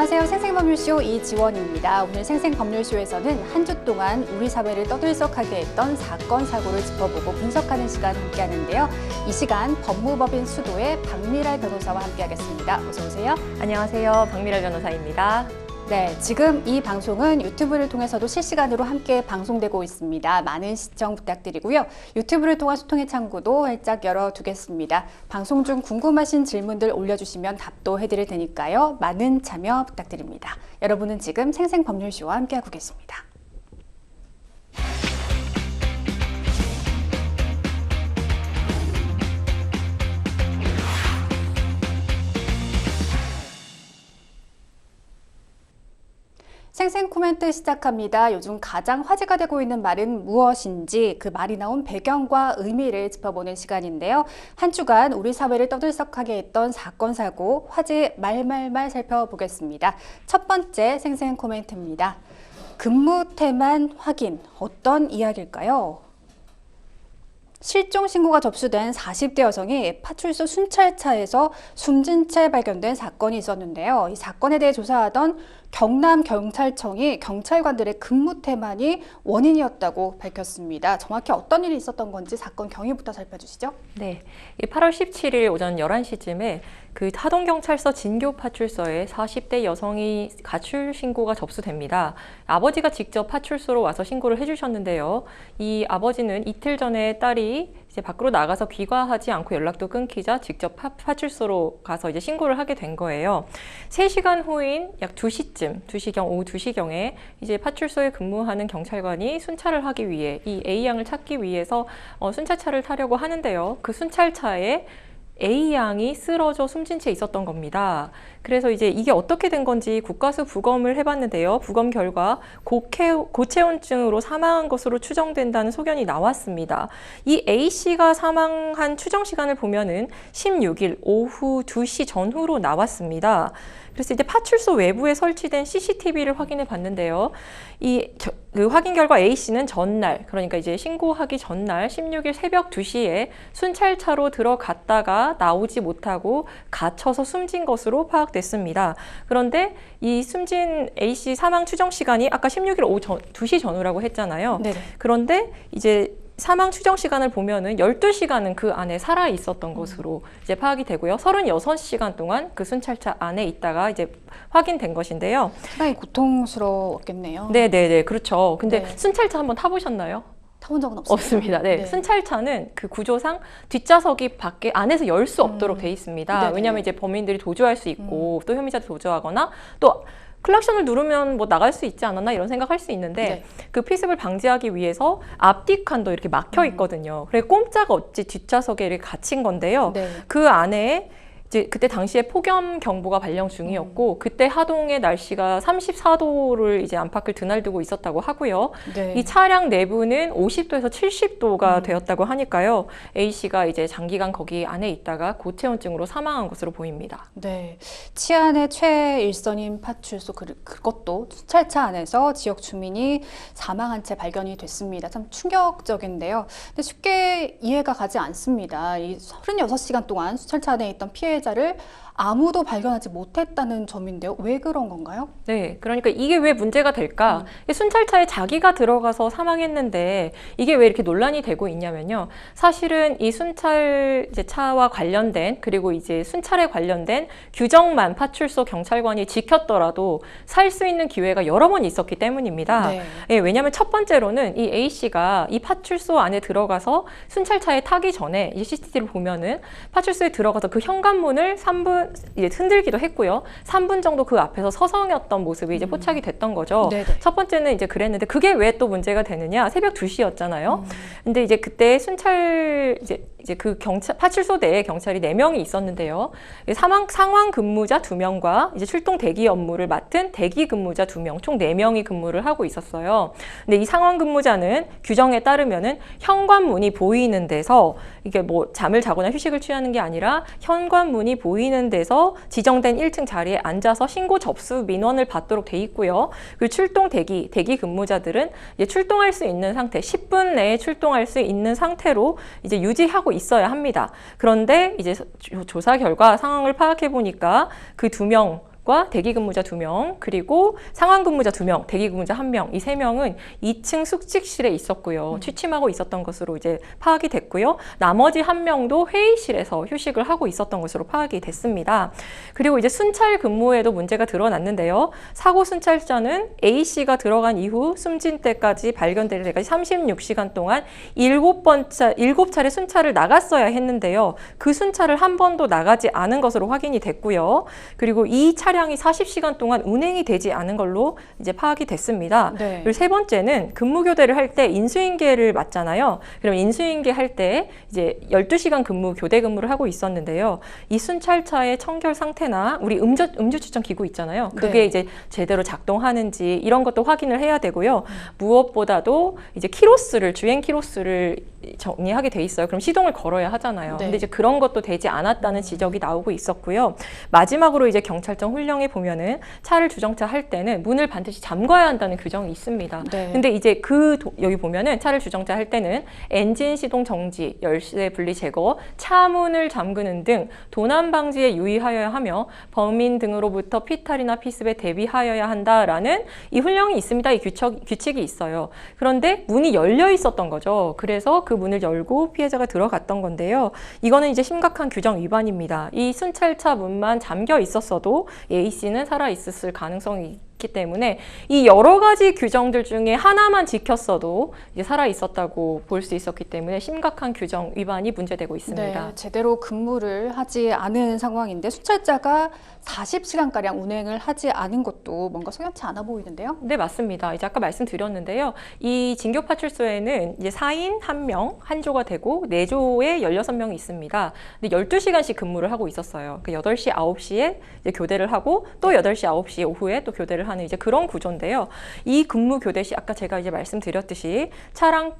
안녕하세요. 생생법률쇼 이지원입니다. 오늘 생생법률쇼에서는 한 주 동안 우리 사회를 떠들썩하게 했던 사건, 사고를 짚어보고 분석하는 시간 함께하는데요. 이 시간 법무법인 수도의 박미랄 변호사와 함께하겠습니다. 어서 오세요. 안녕하세요. 박미랄 변호사입니다. 네, 지금 이 방송은 유튜브를 통해서도 실시간으로 함께 방송되고 있습니다. 많은 시청 부탁드리고요. 유튜브를 통한 소통의 창구도 활짝 열어두겠습니다. 방송 중 궁금하신 질문들 올려주시면 답도 해드릴 테니까요. 많은 참여 부탁드립니다. 여러분은 지금 생생법률쇼와 함께하고 계십니다. 생생 코멘트 시작합니다. 요즘 가장 화제가 되고 있는 말은 무엇인지 그 말이 나온 배경과 의미를 짚어보는 시간인데요. 한 주간 우리 사회를 떠들썩하게 했던 사건, 사고, 화제 말말말 살펴보겠습니다. 첫 번째 생생 코멘트입니다. 근무 태만 확인, 어떤 이야기일까요? 실종 신고가 접수된 40대 여성이 파출소 순찰차에서 숨진 채 발견된 사건이 있었는데요. 이 사건에 대해 조사하던 경남경찰청이 경찰관들의 근무 태만이 원인이었다고 밝혔습니다. 정확히 어떤 일이 있었던 건지 사건 경위부터 살펴주시죠. 네, 8월 17일 오전 11시쯤에 그 하동경찰서 진교파출소에 40대 여성이 가출 신고가 접수됩니다. 아버지가 직접 파출소로 와서 신고를 해주셨는데요. 이 아버지는 이틀 전에 딸이 이제 밖으로 나가서 귀가하지 않고 연락도 끊기자 직접 파출소로 가서 이제 신고를 하게 된 거예요. 3시간 후인 약 2시쯤, 오후 2시경에 이제 파출소에 근무하는 경찰관이 순찰을 하기 위해 이 A양을 찾기 위해서 순찰차를 타려고 하는데요. 그 순찰차에 A양이 쓰러져 숨진 채 있었던 겁니다. 그래서 이제 이게 어떻게 된 건지 국가수 부검을 해봤는데요. 부검 결과 고체온증으로 사망한 것으로 추정된다는 소견이 나왔습니다. 이 A씨가 사망한 추정 시간을 보면은 16일 오후 2시 전후로 나왔습니다. 그래서 이제 파출소 외부에 설치된 CCTV를 확인해 봤는데요. 그 확인 결과 A씨는 전날, 그러니까 이제 신고하기 전날 16일 새벽 2시에 순찰차로 들어갔다가 나오지 못하고 갇혀서 숨진 것으로 파악됐습니다. 그런데 이 숨진 A씨 사망 추정 시간이 아까 16일 오후 2시 전후라고 했잖아요. 네네. 그런데 이제 사망 추정 시간을 보면은 12시간은 그 안에 살아 있었던 것으로 이제 파악이 되고요. 36시간 동안 그 순찰차 안에 있다가 이제 확인된 것인데요. 상당히 고통스러웠겠네요. 네네네, 그렇죠. 근데 네. 순찰차 한번 타보셨나요? 타본 적은 없습니다. 없습니다. 네. 네. 순찰차는 그 구조상 뒷좌석이 밖에 안에서 열 수 없도록 돼 있습니다. 네네. 왜냐하면 이제 범인들이 도주할 수 있고 또 혐의자도 도주하거나 또 클락션을 누르면 뭐 나갈 수 있지 않았나 이런 생각할 수 있는데 네. 그 피습을 방지하기 위해서 앞뒤 칸도 이렇게 막혀 있거든요. 그래 꼼짝 없이 뒷좌석에 이렇게 갇힌 건데요. 네. 그 안에 이제 그때 당시에 폭염 경보가 발령 중이었고 그때 하동의 날씨가 34도를 이제 안팎을 드날두고 있었다고 하고요. 네. 이 차량 내부는 50도에서 70도가 되었다고 하니까요. A씨가 이제 장기간 거기 안에 있다가 고체온증으로 사망한 것으로 보입니다. 네, 치안의 최일선인 파출소 그것도 순찰차 안에서 지역 주민이 사망한 채 발견이 됐습니다. 참 충격적인데요. 근데 쉽게 이해가 가지 않습니다. 이 36시간 동안 순찰차 안에 있던 피해자를 아무도 발견하지 못했다는 점인데요. 왜 그런 건가요? 네, 그러니까 이게 왜 문제가 될까? 순찰차에 자기가 들어가서 사망했는데 이게 왜 이렇게 논란이 되고 있냐면요. 사실은 이 순찰 이제 차와 관련된 그리고 이제 순찰에 관련된 규정만 파출소 경찰관이 지켰더라도 살 수 있는 기회가 여러 번 있었기 때문입니다. 네. 예, 왜냐하면 첫 번째로는 이 A씨가 이 파출소 안에 들어가서 순찰차에 타기 전에 이 CCTV를 보면은 파출소에 들어가서 그 현관문을 3분 이제 흔들기도 했고요. 3분 정도 그 앞에서 서성였던 모습이 이제 포착이 됐던 거죠. 네네. 첫 번째는 이제 그랬는데 그게 왜 또 문제가 되느냐? 새벽 2시였잖아요. 근데 이제 그때 순찰 이제 그 파출소 내에 경찰이 4명이 있었는데요. 상황 근무자 2명과 이제 출동 대기 업무를 맡은 대기 근무자 2명, 총 4명이 근무를 하고 있었어요. 근데 이 상황 근무자는 규정에 따르면은 현관문이 보이는 데서 이게 뭐 잠을 자거나 휴식을 취하는 게 아니라 현관문이 보이는 데서 지정된 1층 자리에 앉아서 신고 접수 민원을 받도록 돼 있고요. 그리고 출동 대기 근무자들은 이제 출동할 수 있는 상태, 10분 내에 출동할 수 있는 상태로 이제 유지하고 있어야 합니다. 그런데 이제 조사 결과 상황을 파악해 보니까 그 2명 과 대기근무자 2명, 그리고 상황근무자 2명, 대기근무자 1명, 이 3명은 2층 숙직실에 있었고요. 취침하고 있었던 것으로 이제 파악이 됐고요. 나머지 1명도 회의실에서 휴식을 하고 있었던 것으로 파악이 됐습니다. 그리고 이제 순찰 근무에도 문제가 드러났는데요. 사고 순찰자는 A씨가 들어간 이후 숨진 때까지 발견될 때까지 36시간 동안 7차례 순찰을 나갔어야 했는데요. 그 순찰을 한 번도 나가지 않은 것으로 확인이 됐고요. 그리고 이 차량이 40시간 동안 운행이 되지 않은 걸로 이제 파악이 됐습니다. 네. 그리고 세 번째는 근무 교대를 할 때 인수인계를 맞잖아요. 그럼 인수인계 할 때 이제 12시간 근무 교대 근무를 하고 있었는데요. 이 순찰차의 청결 상태나 우리 음주 측정 기구 있잖아요. 그게 네. 이제 제대로 작동하는지 이런 것도 확인을 해야 되고요. 무엇보다도 이제 주행 키로수를 정리하게 돼 있어요. 그럼 시동을 걸어야 하잖아요. 네. 근데 이제 그런 것도 되지 않았다는 지적이 나오고 있었고요. 마지막으로 이제 경찰청 훈령에 보면은 차를 주정차할 때는 문을 반드시 잠궈야 한다는 규정이 있습니다. 네. 근데 이제 여기 보면은 차를 주정차할 때는 엔진 시동 정지, 열쇠 분리 제거, 차 문을 잠그는 등 도난 방지에 유의하여야 하며 범인 등으로부터 피탈이나 피습에 대비하여야 한다라는 이 훈령이 있습니다. 이 규칙이 있어요. 그런데 문이 열려 있었던 거죠. 그래서 그 문을 열고 피해자가 들어갔던 건데요. 이거는 이제 심각한 규정 위반입니다. 이 순찰차 문만 잠겨 있었어도 A씨는 살아 있었을 가능성이 있기 때문에 이 여러 가지 규정들 중에 하나만 지켰어도 이제 살아 있었다고 볼 수 있었기 때문에 심각한 규정 위반이 문제되고 있습니다. 네, 제대로 근무를 하지 않은 상황인데 순찰자가 40시간가량 운행을 하지 않은 것도 뭔가 석연치 않아 보이는데요. 네, 맞습니다. 이제 아까 말씀드렸는데요. 이 진교파출소에는 이제 4인 1명, 한 조가 되고 4조에 16명이 있습니다. 근데 12시간씩 근무를 하고 있었어요. 그 8시, 9시에 이제 교대를 하고 또 8시, 9시 오후에 또 교대를 하는 이제 그런 구조인데요. 이 근무 교대 시 아까 제가 이제 말씀드렸듯이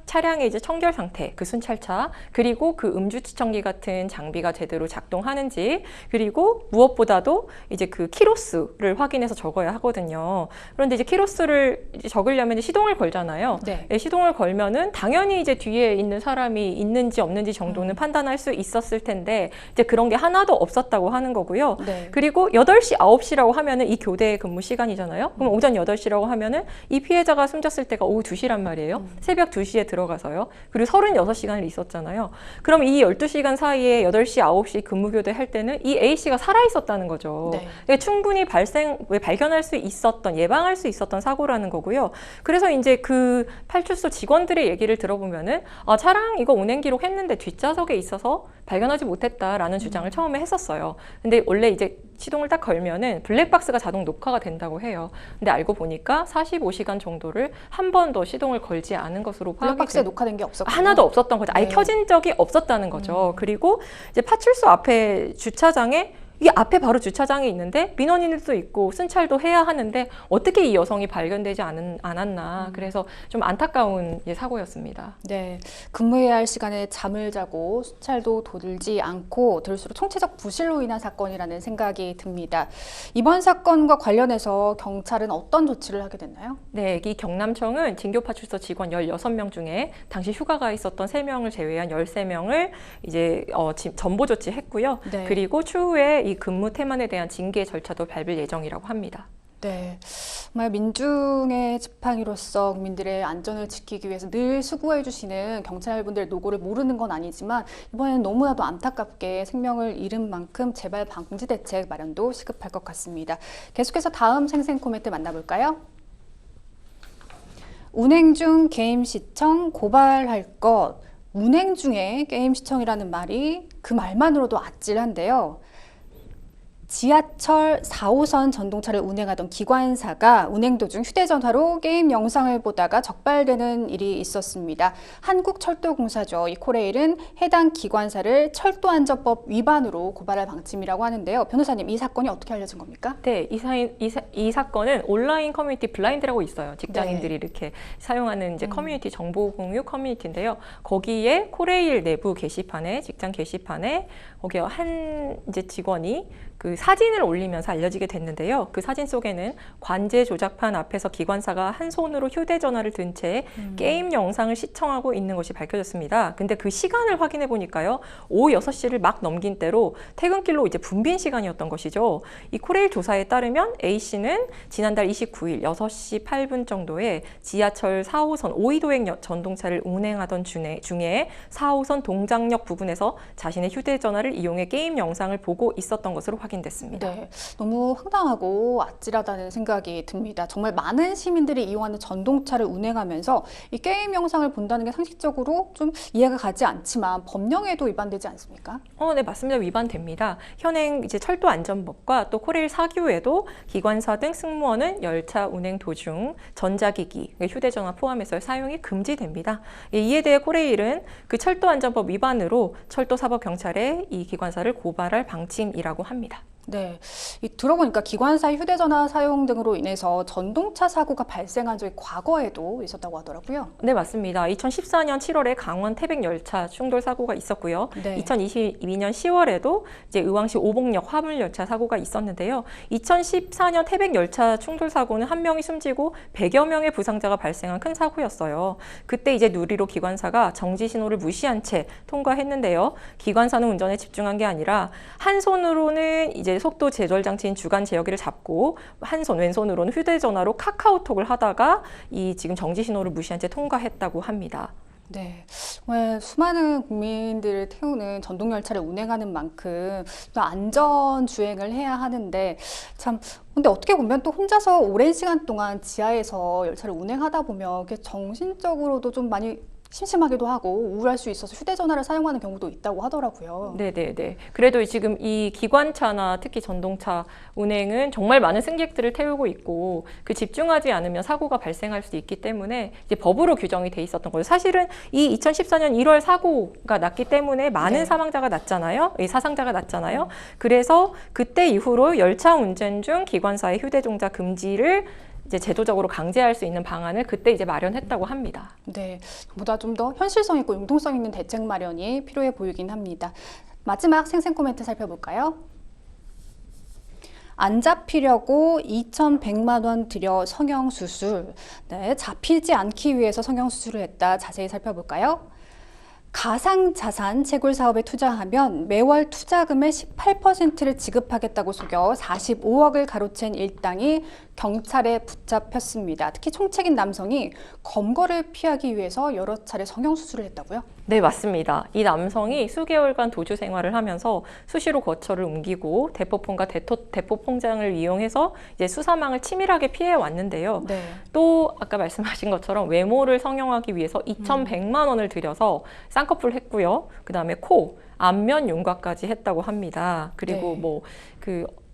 차량의 이제 청결 상태, 그 순찰차, 그리고 그 음주 측정기 같은 장비가 제대로 작동하는지, 그리고 무엇보다도 이제 그 키로수를 확인해서 적어야 하거든요. 그런데 이제 키로수를 이제 적으려면 시동을 걸잖아요. 네. 네, 시동을 걸면은 당연히 이제 뒤에 있는 사람이 있는지 없는지 정도는 판단할 수 있었을 텐데 이제 그런 게 하나도 없었다고 하는 거고요. 네. 그리고 8시, 9시라고 하면은 이 교대 근무 시간이잖아요. 그럼 오전 8시라고 하면은 이 피해자가 숨졌을 때가 오후 2시란 말이에요. 새벽 2시에 들어가서요. 그리고 36시간을 있었잖아요. 그럼 이 12시간 사이에 8시, 9시 근무 교대 할 때는 이 A씨가 살아 있었다는 거죠. 네. 그러니까 충분히 발견할 수 있었던, 예방할 수 있었던 사고라는 거고요. 그래서 이제 그 파출소 직원들의 얘기를 들어보면은 차량 이거 운행 기록 했는데 뒷좌석에 있어서 발견하지 못했다라는 주장을 처음에 했었어요. 근데 원래 이제 시동을 딱 걸면은 블랙박스가 자동 녹화가 된다고 해요. 근데 알고 보니까 45시간 정도를 한 번도 시동을 걸지 않은 것으로 파악이 블랙박스에 녹화된 게 없었고 하나도 없었던 거죠. 아예 네. 켜진 적이 없었다는 거죠. 그리고 이제 파출소 앞에 주차장에 이게 앞에 바로 주차장이 있는데 민원인들도 있고 순찰도 해야 하는데 어떻게 이 여성이 발견되지 않았나. 그래서 좀 안타까운 사고였습니다. 네, 근무해야 할 시간에 잠을 자고 순찰도 도들지 않고 들수록 총체적 부실로 인한 사건이라는 생각이 듭니다. 이번 사건과 관련해서 경찰은 어떤 조치를 하게 됐나요? 네, 이 경남청은 진교파출소 직원 16명 중에 당시 휴가가 있었던 3명을 제외한 13명을 이제 전보 조치했고요. 네. 그리고 추후에 이 근무 태만에 대한 징계 절차도 밟을 예정이라고 합니다. 네, 정말 민중의 지팡이로서 국민들의 안전을 지키기 위해서 늘 수고해 주시는 경찰분들의 노고를 모르는 건 아니지만 이번에는 너무나도 안타깝게 생명을 잃은 만큼 재발 방지 대책 마련도 시급할 것 같습니다. 계속해서 다음 생생 코멘트 만나볼까요? 운행 중 게임 시청 고발할 것. 운행 중에 게임 시청이라는 말이 그 말만으로도 아찔한데요. 지하철 4호선 전동차를 운행하던 기관사가 운행 도중 휴대전화로 게임 영상을 보다가 적발되는 일이 있었습니다. 한국철도공사죠. 이 코레일은 해당 기관사를 철도안전법 위반으로 고발할 방침이라고 하는데요. 변호사님, 이 사건이 어떻게 알려진 겁니까? 네, 이 사건은 온라인 커뮤니티 블라인드라고 있어요. 직장인들이 이렇게 사용하는 이제 커뮤니티 정보 공유 커뮤니티인데요. 거기에 코레일 내부 게시판에 직장 게시판에 거기에 한 이제 직원이 그 그 사진을 올리면서 알려지게 됐는데요. 그 사진 속에는 관제 조작판 앞에서 기관사가 한 손으로 휴대전화를 든 채 게임 영상을 시청하고 있는 것이 밝혀졌습니다. 근데 그 시간을 확인해 보니까요. 오후 6시를 막 넘긴 때로 퇴근길로 이제 분빈 시간이었던 것이죠. 이 코레일 조사에 따르면 A씨는 지난달 29일 6시 8분 정도에 지하철 4호선 오이도행 전동차를 운행하던 중에 4호선 동작역 부근에서 자신의 휴대전화를 이용해 게임 영상을 보고 있었던 것으로 확인됐습니다. 네, 너무 황당하고 아찔하다는 생각이 듭니다. 정말 많은 시민들이 이용하는 전동차를 운행하면서 이 게임 영상을 본다는 게 상식적으로 좀 이해가 가지 않지만 법령에도 위반되지 않습니까? 네, 맞습니다. 위반됩니다. 현행 이제 철도 안전법과 또 코레일 사규에도 기관사 등 승무원은 열차 운행 도중 전자기기, 휴대전화 포함해서 사용이 금지됩니다. 이에 대해 코레일은 그 철도 안전법 위반으로 철도사법경찰에 이 기관사를 고발할 방침이라고 합니다. 네, 들어보니까 기관사 휴대전화 사용 등으로 인해서 전동차 사고가 발생한 적이 과거에도 있었다고 하더라고요. 네, 맞습니다. 2014년 7월에 강원 태백 열차 충돌 사고가 있었고요. 네. 2022년 10월에도 이제 의왕시 오봉역 화물 열차 사고가 있었는데요. 2014년 태백 열차 충돌 사고는 한 명이 숨지고 100여 명의 부상자가 발생한 큰 사고였어요. 그때 이제 누리로 기관사가 정지 신호를 무시한 채 통과했는데요. 기관사는 운전에 집중한 게 아니라 한 손으로는 이제 속도 조절 장치인 주간 제어기를 잡고 한 손 왼손으로는 휴대전화로 카카오톡을 하다가 이 지금 정지 신호를 무시한 채 통과했다고 합니다. 네, 정말 수많은 국민들을 태우는 전동열차를 운행하는 만큼 또 안전 주행을 해야 하는데 참 근데 어떻게 보면 또 혼자서 오랜 시간 동안 지하에서 열차를 운행하다 보면 이렇게 정신적으로도 좀 많이 심심하기도 하고 우울할 수 있어서 휴대전화를 사용하는 경우도 있다고 하더라고요. 네네네. 그래도 지금 이 기관차나 특히 전동차 운행은 정말 많은 승객들을 태우고 있고 그 집중하지 않으면 사고가 발생할 수 있기 때문에 이제 법으로 규정이 돼 있었던 거예요. 사실은 이 2014년 1월 사고가 났기 때문에 많은 네. 사망자가 났잖아요. 사상자가 났잖아요. 그래서 그때 이후로 열차 운전 중 기관사의 휴대종작 금지를 이제 제도적으로 강제할 수 있는 방안을 그때 이제 마련했다고 합니다. 네, 보다 좀 더 현실성 있고 융통성 있는 대책 마련이 필요해 보이긴 합니다. 마지막 생생 코멘트 살펴볼까요? 안 잡히려고 2,100만 원 들여 성형수술. 네, 잡히지 않기 위해서 성형수술을 했다. 자세히 살펴볼까요? 가상자산 채굴 사업에 투자하면 매월 투자금의 18%를 지급하겠다고 속여 45억을 가로챈 일당이 경찰에 붙잡혔습니다. 특히 총책인 남성이 검거를 피하기 위해서 여러 차례 성형수술을 했다고요? 네, 맞습니다. 이 남성이 수개월간 도주 생활을 하면서 수시로 거처를 옮기고 대포폰과 대포통장을 이용해서 이제 수사망을 치밀하게 피해 왔는데요. 네. 또 아까 말씀하신 것처럼 외모를 성형하기 위해서 2,100만 원을 들여서 쌍꺼풀 했고요. 그다음에 코, 안면 윤곽까지 했다고 합니다. 그리고 네. 뭐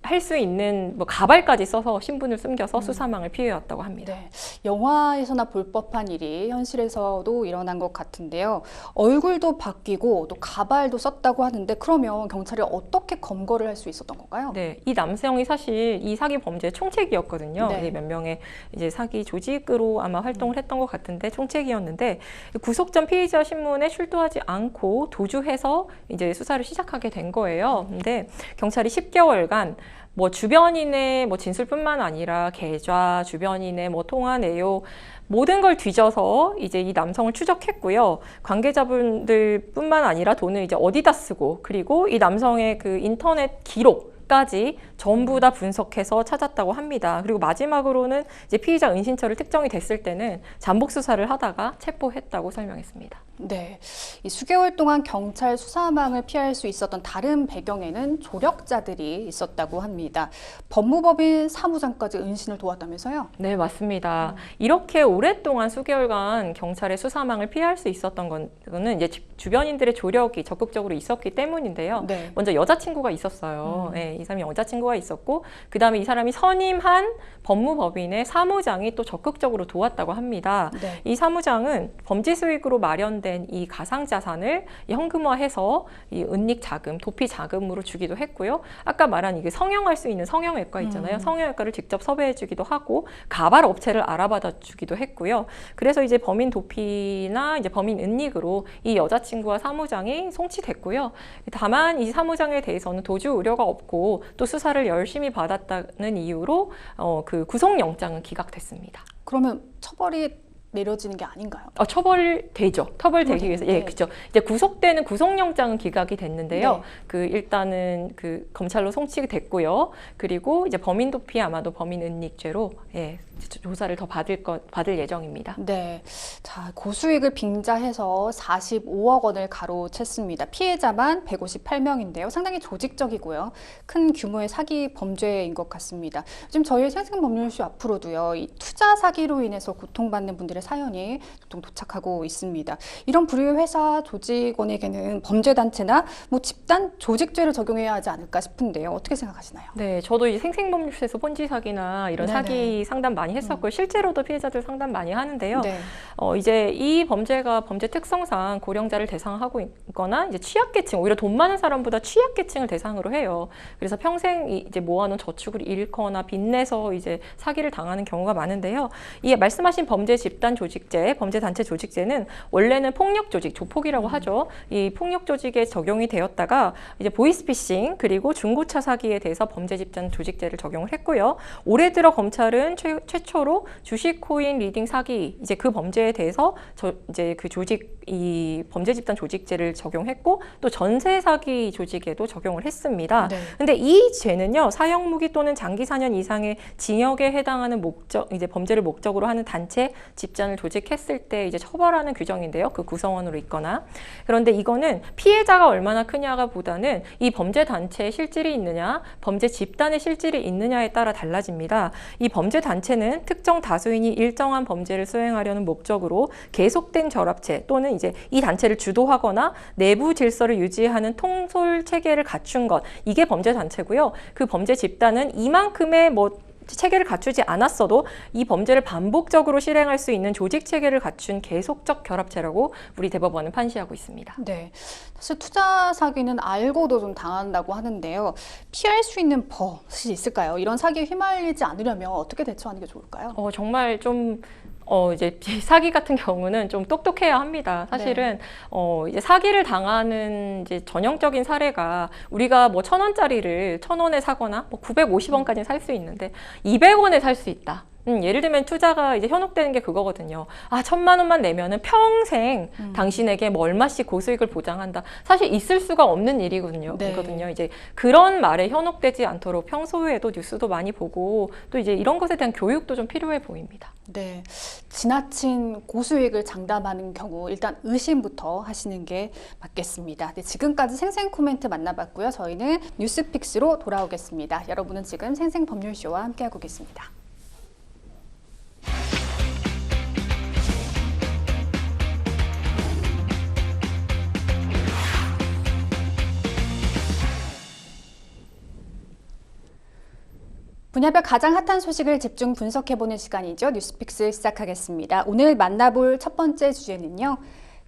할 수 있는 뭐 가발까지 써서 신분을 숨겨서 수사망을 피해왔다고 합니다. 네, 영화에서나 볼 법한 일이 현실에서도 일어난 것 같은데요. 얼굴도 바뀌고 또 가발도 썼다고 하는데 그러면 경찰이 어떻게 검거를 할 수 있었던 건가요? 네, 이 남성이 사실 이 사기 범죄의 총책이었거든요. 네. 몇 명의 이제 사기 조직으로 아마 활동을 했던 것 같은데 총책이었는데 구속 전 피의자 신문에 출두하지 않고 도주해서 이제 수사를 시작하게 된 거예요. 근데 경찰이 10개월간 뭐 주변인의 뭐 진술뿐만 아니라 계좌, 주변인의 뭐 통화 내용 모든 걸 뒤져서 이제 이 남성을 추적했고요. 관계자분들뿐만 아니라 돈을 이제 어디다 쓰고 그리고 이 남성의 그 인터넷 기록까지 전부 다 분석해서 찾았다고 합니다. 그리고 마지막으로는 이제 피의자 은신처를 특정이 됐을 때는 잠복 수사를 하다가 체포했다고 설명했습니다. 네, 이 수개월 동안 경찰 수사망을 피할 수 있었던 다른 배경에는 조력자들이 있었다고 합니다. 법무법인 사무장까지 은신을 도왔다면서요? 네, 맞습니다. 이렇게 오랫동안 수개월간 경찰의 수사망을 피할 수 있었던 거는 이제 주변인들의 조력이 적극적으로 있었기 때문인데요. 네. 먼저 여자친구가 있었어요. 네, 이 사람이 여자친구가 있었고, 그 다음에 이 사람이 선임한 법무법인의 사무장이 또 적극적으로 도왔다고 합니다. 네. 이 사무장은 범죄 수익으로 마련된 이 가상자산을 현금화해서 이 은닉 자금, 도피 자금으로 주기도 했고요. 아까 말한 이게 성형할 수 있는 성형외과 있잖아요. 성형외과를 직접 섭외해주기도 하고 가발 업체를 알아받아 주기도 했고요. 그래서 이제 범인 도피나 이제 범인 은닉으로 이 여자친구와 사무장이 송치됐고요. 다만 이 사무장에 대해서는 도주 우려가 없고 했고 또 수사를 열심히 받았다는 이유로 그 구속영장은 기각됐습니다. 그러면 처벌이 내려지는 게 아닌가요? 처벌되죠. 처벌되기 위해서. 예, 네. 그렇죠. 이제 구속되는 구속영장은 기각이 됐는데요. 네. 그 일단은 그 검찰로 송치가 됐고요. 그리고 이제 범인 도피 아마도 범인 은닉죄로 예, 조사를 더 받을 예정입니다. 네. 자, 고수익을 빙자해서 45억 원을 가로챘습니다. 피해자만 158명인데요. 상당히 조직적이고요. 큰 규모의 사기 범죄인 것 같습니다. 지금 저희 생생법률쇼 앞으로도요, 이 투자 사기로 인해서 고통받는 분들의 사연이 보통 도착하고 있습니다. 이런 불우의 회사 조직원에게는 범죄단체나 뭐 집단 조직죄를 적용해야 하지 않을까 싶은데요. 어떻게 생각하시나요? 네, 저도 이 생생법률쇼에서 폰지 사기나 이런 네네. 사기 상담 많이 했었고요. 실제로도 피해자들 상담 많이 하는데요. 네. 이제 이 범죄가 범죄 특성상 고령자를 대상하고 있거나 이제 취약계층, 오히려 돈 많은 사람보다 취약계층을 대상으로 해요. 그래서 평생 이제 모아놓은 저축을 잃거나 빚내서 이제 사기를 당하는 경우가 많은데요. 이 말씀하신 범죄 집단 조직죄, 범죄 단체 조직죄는 원래는 폭력 조직, 조폭이라고 하죠. 이 폭력 조직에 적용이 되었다가 이제 보이스피싱 그리고 중고차 사기에 대해서 범죄 집단 조직죄를 적용을 했고요. 올해 들어 검찰은 최초로 주식 코인 리딩 사기 이제 그 범죄에 대해서 이제 그 이 범죄 집단 조직죄를 적용했고 또 전세 사기 조직에도 적용을 했습니다. 네. 근데 이 죄는요, 사형 무기 또는 장기 사년 이상의 징역에 해당하는 이제 범죄를 목적으로 하는 단체 집단을 조직했을 때 이제 처벌하는 규정인데요. 그 구성원으로 있거나. 그런데 이거는 피해자가 얼마나 크냐가 보다는 이 범죄 단체에 실질이 있느냐, 범죄 집단에 실질이 있느냐에 따라 달라집니다. 이 범죄 단체는 특정 다수인이 일정한 범죄를 수행하려는 목적으로 계속된 결합체 또는 이제 이 단체를 주도하거나 내부 질서를 유지하는 통솔 체계를 갖춘 것, 이게 범죄 단체고요. 그 범죄 집단은 이만큼의 체계를 갖추지 않았어도 이 범죄를 반복적으로 실행할 수 있는 조직 체계를 갖춘 계속적 결합체라고 우리 대법원은 판시하고 있습니다. 네. 사실 투자 사기는 알고도 좀 당한다고 하는데요. 피할 수 있는 법이 있을까요? 이런 사기에 휘말리지 않으려면 어떻게 대처하는 게 좋을까요? 정말 좀 이제 사기 같은 경우는 좀 똑똑해야 합니다. 사실은 이제 사기를 당하는 이제 전형적인 사례가 우리가 뭐 1,000원짜리를 1,000원에 사거나 뭐 950원까지 살 수 있는데 200원에 살 수 있다. 예를 들면 투자가 이제 현혹되는 게 그거거든요. 1,000만 원만 내면은 평생 당신에게 뭐 얼마씩 고수익을 보장한다. 사실 있을 수가 없는 일이거든요. 네. 이제 그런 말에 현혹되지 않도록 평소에도 뉴스도 많이 보고 또 이제 이런 것에 대한 교육도 좀 필요해 보입니다. 네. 지나친 고수익을 장담하는 경우 일단 의심부터 하시는 게 맞겠습니다. 네, 지금까지 생생 코멘트 만나봤고요. 저희는 뉴스픽스로 돌아오겠습니다. 여러분은 지금 생생법률쇼와 함께하고 계십니다. 분야별 가장 핫한 소식을 집중 분석해보는 시간이죠. 뉴스픽스 시작하겠습니다. 오늘 만나볼 첫 번째 주제는요.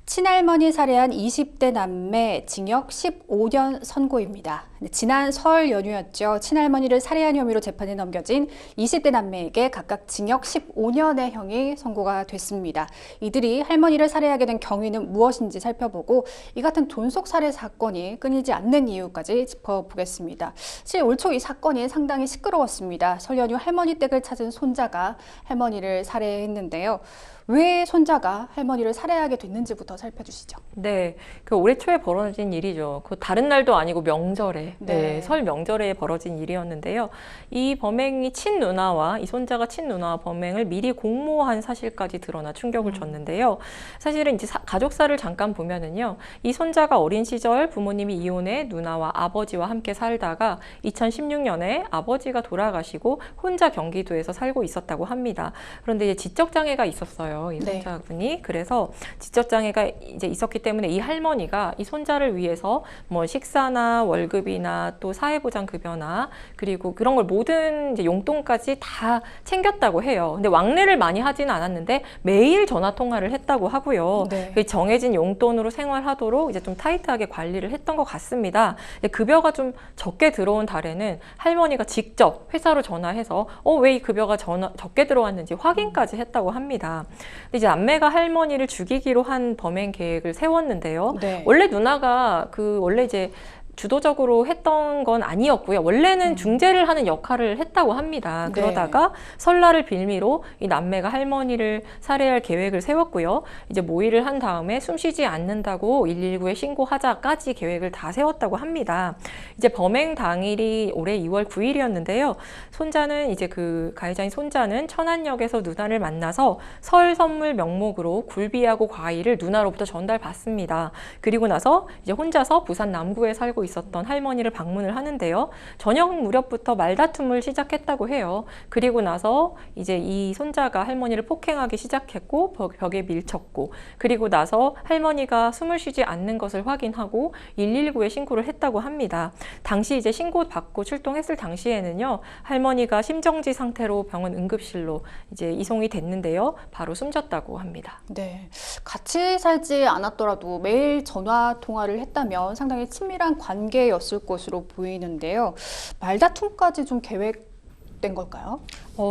친할머니 살해한 20대 남매 징역 15년 선고입니다. 지난 설 연휴였죠. 친할머니를 살해한 혐의로 재판에 넘겨진 20대 남매에게 각각 징역 15년의 형이 선고가 됐습니다. 이들이 할머니를 살해하게 된 경위는 무엇인지 살펴보고 이 같은 존속 살해 사건이 끊이지 않는 이유까지 짚어보겠습니다. 사실 올 초 이 사건이 상당히 시끄러웠습니다. 설 연휴 할머니 댁을 찾은 손자가 할머니를 살해했는데요. 왜 손자가 할머니를 살해하게 됐는지부터 살펴주시죠. 네, 그 올해 초에 벌어진 일이죠. 그 다른 날도 아니고 명절에, 설 명절에 벌어진 일이었는데요. 이 범행이 친누나와 이 손자가 친누나와 범행을 미리 공모한 사실까지 드러나 충격을 줬는데요. 사실은 이제 가족사를 잠깐 보면은요, 이 손자가 어린 시절 부모님이 이혼해 누나와 아버지와 함께 살다가 2016년에 아버지가 돌아가시고 혼자 경기도에서 살고 있었다고 합니다. 그런데 이제 지적 장애가 있었어요. 이 손자분이. 그래서 지적 장애가 이제 있었기 때문에 이 할머니가 이 손자를 위해서 뭐 식사나 월급이나 또 사회보장 급여나 그리고 그런 걸 모든 이제 용돈까지 다 챙겼다고 해요. 근데 왕래를 많이 하지는 않았는데 매일 전화 통화를 했다고 하고요. 그 정해진 용돈으로 생활하도록 이제 좀 타이트하게 관리를 했던 것 같습니다. 급여가 좀 적게 들어온 달에는 할머니가 직접 회사로 전화해서 왜 이 급여가 적게 들어왔는지 확인까지 했다고 합니다. 근데 이제 남매가 할머니를 죽이기로 한 범행 계획을 세웠는데요. 원래 누나가 원래 이제 주도적으로 했던 건 아니었고요. 원래는 중재를 하는 역할을 했다고 합니다. 네. 그러다가 설날을 빌미로 이 남매가 할머니를 살해할 계획을 세웠고요. 이제 모의를 한 다음에 숨쉬지 않는다고 119에 신고하자까지 계획을 다 세웠다고 합니다. 이제 범행 당일이 올해 2월 9일이었는데요. 손자는 이제 그 가해자인 손자는 천안역에서 누나를 만나서 설 선물 명목으로 굴비하고 과일을 누나로부터 전달받습니다. 그리고 나서 이제 혼자서 부산 남구에 살고 있었던 할머니를 방문을 하는데요. 저녁 무렵부터 말다툼을 시작했다고 해요. 그리고 나서 이제 이 손자가 할머니를 폭행하기 시작했고 벽에 밀쳤고 그리고 나서 할머니가 숨을 쉬지 않는 것을 확인하고 119에 신고를 했다고 합니다. 당시 이제 신고 받고 출동했을 당시에는요. 할머니가 심정지 상태로 병원 응급실로 이제 이송이 됐는데요. 바로 숨졌다고 합니다. 네, 같이 살지 않았더라도 매일 전화 통화를 했다면 상당히 친밀한 관계였을 것으로 보이는데요. 말다툼까지 좀 계획된 걸까요?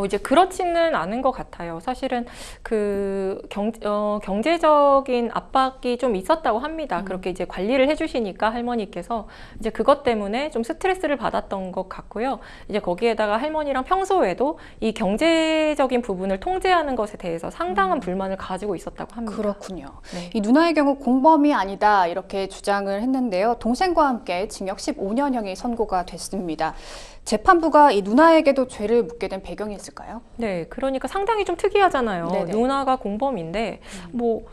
이제 그렇지는 않은 것 같아요. 사실은 그 경제적인 압박이 좀 있었다고 합니다. 그렇게 이제 관리를 해주시니까 할머니께서 이제 그것 때문에 좀 스트레스를 받았던 것 같고요. 이제 거기에다가 할머니랑 평소에도 이 경제적인 부분을 통제하는 것에 대해서 상당한 불만을 가지고 있었다고 합니다. 그렇군요. 네. 이 누나의 경우 공범이 아니다 이렇게 주장을 했는데요. 동생과 함께 징역 15년형이 선고가 됐습니다. 재판부가 이 누나에게도 죄를 묻게 된 배경이 있을까요? 네, 그러니까 상당히 좀 특이하잖아요. 네네. 누나가 공범인데 뭐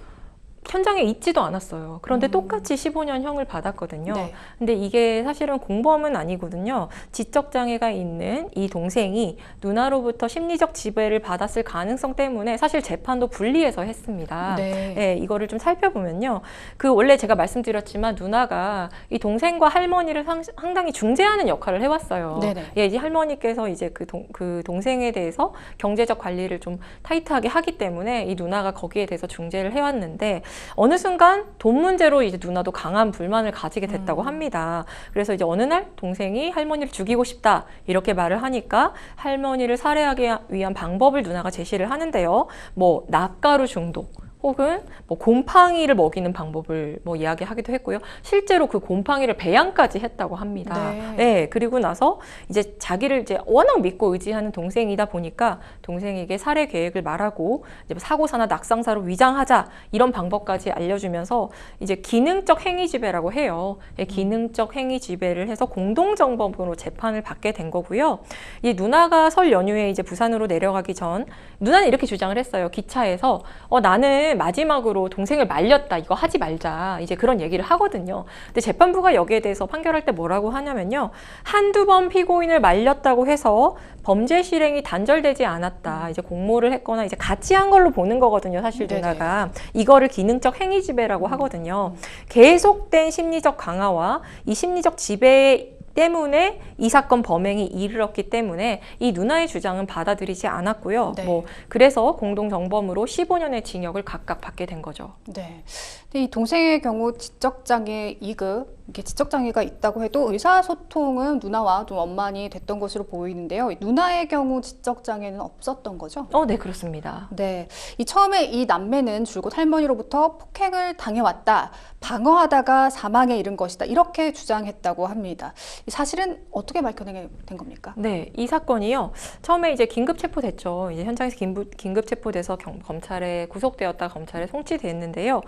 현장에 있지도 않았어요. 그런데 똑같이 15년형을 받았거든요. 네. 근데 이게 사실은 공범은 아니거든요. 지적장애가 있는 이 동생이 누나로부터 심리적 지배를 받았을 가능성 때문에 사실 재판도 분리해서 했습니다. 네. 네, 이거를 좀 살펴보면요. 그 원래 제가 말씀드렸지만 누나가 이 동생과 할머니를 상당히 중재하는 역할을 해왔어요. 네네. 예, 이제 할머니께서 이제 그 동생에 대해서 경제적 관리를 좀 타이트하게 하기 때문에 이 누나가 거기에 대해서 중재를 해왔는데 어느 순간 돈 문제로 이제 누나도 강한 불만을 가지게 됐다고 합니다. 그래서 이제 어느 날 동생이 할머니를 죽이고 싶다 이렇게 말을 하니까 할머니를 살해하기 위한 방법을 누나가 제시를 하는데요. 뭐 납가루 중독 혹은 뭐 곰팡이를 먹이는 방법을 뭐 이야기하기도 했고요. 실제로 그 곰팡이를 배양까지 했다고 합니다. 네. 네, 그리고 나서 이제 자기를 이제 워낙 믿고 의지하는 동생이다 보니까 동생에게 살해 계획을 말하고 이제 사고사나 낙상사로 위장하자 이런 방법까지 알려주면서 이제 기능적 행위 지배라고 해요. 예, 기능적 행위 지배를 해서 공동정범으로 재판을 받게 된 거고요. 이 누나가 설 연휴에 이제 부산으로 내려가기 전 누나는 이렇게 주장을 했어요. 기차에서 나는 마지막으로 동생을 말렸다. 이거 하지 말자. 이제 그런 얘기를 하거든요. 근데 재판부가 여기에 대해서 판결할 때 뭐라고 하냐면요. 한두 번 피고인을 말렸다고 해서 범죄 실행이 단절되지 않았다. 이제 공모를 했거나 이제 같이 한 걸로 보는 거거든요. 사실 네네. 누나가. 이거를 기능적 행위 지배라고 하거든요. 계속된 심리적 강화와 이 심리적 지배 때문에 이 사건 범행이 이르렀기 때문에 이 누나의 주장은 받아들이지 않았고요. 네. 뭐 그래서 공동정범으로 15년의 징역을 각각 받게 된 거죠. 네. 근데 이 동생의 경우 지적장애 2급, 이게 지적장애가 있다고 해도 의사소통은 누나와 좀 원만히 됐던 것으로 보이는데요. 누나의 경우 지적장애는 없었던 거죠? 네, 그렇습니다. 네. 이 처음에 이 남매는 줄곧 할머니로부터 폭행을 당해왔다. 방어하다가 사망에 이른 것이다. 이렇게 주장했다고 합니다. 이 사실은 어떻게 밝혀내게 된 겁니까? 네, 이 사건이요. 처음에 이제 긴급 체포됐죠. 이제 현장에서 긴급 체포돼서 검찰에 구속되었다 검찰에 송치됐는데요.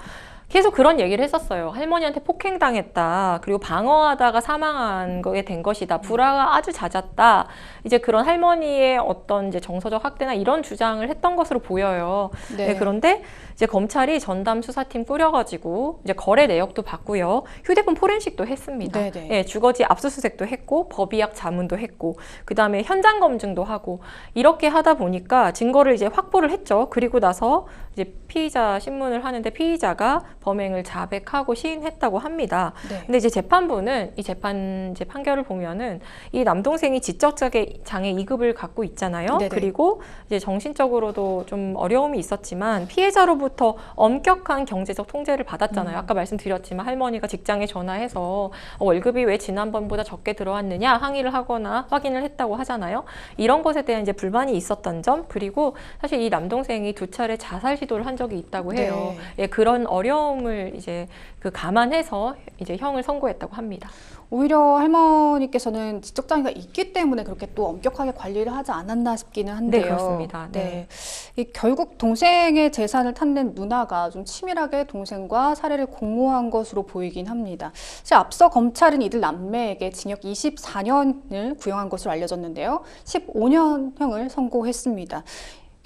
계속 그런 얘기를 했었어요. 할머니한테 폭행당했다. 그리고 방어하다가 사망한 거에 된 것이다. 불화가 아주 잦았다. 이제 그런 할머니의 어떤 이제 정서적 학대나 이런 주장을 했던 것으로 보여요. 네. 네, 그런데 이제 검찰이 전담 수사팀 꾸려가지고 이제 거래 내역도 받고요. 휴대폰 포렌식도 했습니다. 네네. 예, 주거지 압수수색도 했고 법의학 자문도 했고 그다음에 현장 검증도 하고 이렇게 하다 보니까 증거를 이제 확보를 했죠. 그리고 나서 이제 피의자 신문을 하는데 피의자가 범행을 자백하고 시인했다고 합니다. 네. 근데 이제 재판부는 이 재판 이제 판결을 보면은 이 남동생이 지적장애 2급을 갖고 있잖아요. 네네. 그리고 이제 정신적으로도 좀 어려움이 있었지만 피해자로부터 엄격한 경제적 통제를 받았잖아요. 아까 말씀드렸지만 할머니가 직장에 전화해서 월급이 왜 지난번보다 적게 들어왔느냐 항의를 하거나 확인을 했다고 하잖아요. 이런 것에 대한 이제 불만이 있었던 점 그리고 사실 이 남동생이 2차례 자살 시도를 한 적이 있다고 해요. 네. 예, 그런 어려움 안타까움을 이제 감안해서 이제 형을 선고했다고 합니다. 오히려 할머니께서는 지적 장애가 있기 때문에 그렇게 또 엄격하게 관리를 하지 않았나 싶기는 한데요. 네, 그렇습니다. 네. 결국 동생의 재산을 탔는 누나가 좀 치밀하게 동생과 사례를 공모한 것으로 보이긴 합니다. 사실 앞서 검찰은 이들 남매에게 징역 24년을 구형한 것으로 알려졌는데요. 15년형을 선고했습니다.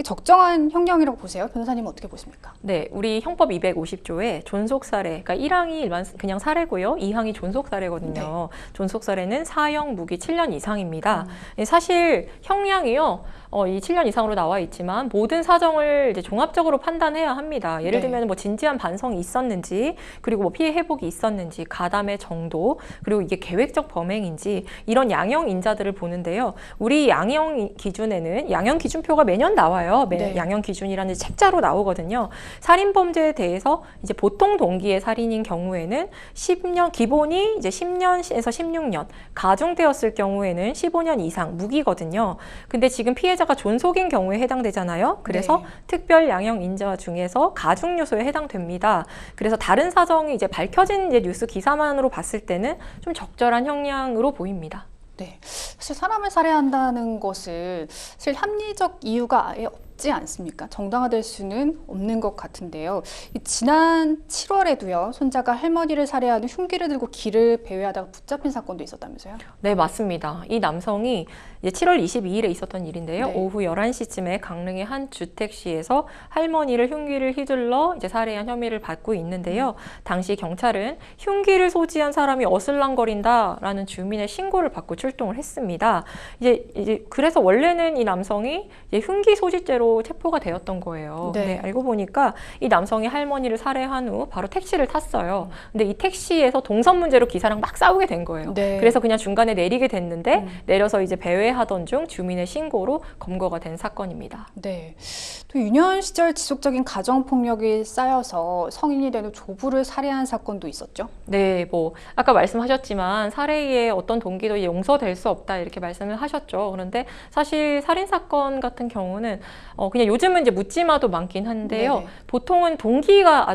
적정한 형량이라고 보세요? 변호사님은 어떻게 보십니까? 네, 우리 형법 250조에 존속살해, 그러니까 1항이 일반 그냥 살해고요, 2항이 존속살해거든요. 존속살해는 사형 무기 7년 이상입니다. 사실 형량이요, 이 7년 이상으로 나와 있지만 모든 사정을 이제 종합적으로 판단해야 합니다. 예를 들면 뭐 진지한 반성이 있었는지, 그리고 뭐 피해 회복이 있었는지, 가담의 정도, 그리고 이게 계획적 범행인지 이런 양형 인자들을 보는데요. 우리 양형 기준에는 양형 기준표가 매년 나와요. 양형 기준이라는 책자로 나오거든요. 살인 범죄에 대해서 이제 보통 동기의 살인인 경우에는 10년, 기본이 이제 10년에서 16년, 가중되었을 경우에는 15년 이상 무기거든요. 근데 지금 피해자가 존속인 경우에 해당되잖아요. 그래서 특별 양형 인자 중에서 가중 요소에 해당됩니다. 그래서 다른 사정이 이제 밝혀진 이제 뉴스 기사만으로 봤을 때는 좀 적절한 형량으로 보입니다. 네, 사실 사람을 살해한다는 것을 사실 합리적 이유가 아예 없지 않습니까? 정당화될 수는 없는 것 같은데요. 지난 7월에도요, 손자가 할머니를 살해하는 흉기를 들고 길을 배회하다가 붙잡힌 사건도 있었다면서요? 네, 맞습니다. 이 남성이 이제 7월 22일에 있었던 일인데요. 네. 오후 11시쯤에 강릉의 한 주택시에서 할머니를 흉기를 휘둘러 이제 살해한 혐의를 받고 있는데요. 당시 경찰은 흉기를 소지한 사람이 어슬렁거린다라는 주민의 신고를 받고 출동을 했습니다. 이제 그래서 원래는 이 남성이 이제 흉기 소지죄로 체포가 되었던 거예요. 네. 근데 알고 보니까 이 남성이 할머니를 살해한 후 바로 택시를 탔어요. 근데 이 택시에서 동선 문제로 기사랑 막 싸우게 된 거예요. 네. 그래서 그냥 중간에 내리게 됐는데 내려서 이제 배회하던 중 주민의 신고로 검거가 된 사건입니다. 네. 또 유년 시절 지속적인 가정 폭력이 쌓여서 성인이 된 후 조부를 살해한 사건도 있었죠. 네, 뭐 아까 말씀하셨지만 살해의 어떤 동기도 용서될 수 없다 이렇게 말씀을 하셨죠. 그런데 사실 살인 사건 같은 경우는 그냥 요즘은 이제 묻지마도 많긴 한데요. 네네. 보통은 동기가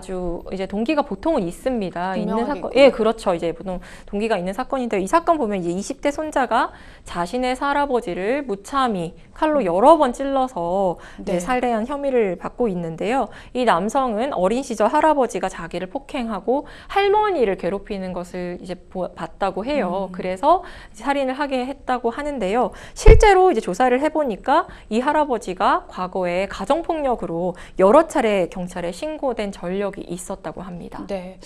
동기가 보통은 있습니다. 있는 분명하게 사건, 있군요. 예, 그렇죠. 이제 보통 동기가 있는 사건인데 이 사건 보면 이제 20대 손자가 자신의 할아버지를 무참히 칼로 여러 번 찔러서 이제 네. 살해한 혐의를 받고 있는데요. 이 남성은 어린 시절 할아버지가 자기를 폭행하고 할머니를 괴롭히는 것을 이제 봤다고 해요. 그래서 이제 살인을 하게 했다고 하는데요. 실제로 이제 조사를 해보니까 이 할아버지가 과거에 가정폭력으로 여러 차례 경찰에 신고된 전력이 있었다고 합니다. 네.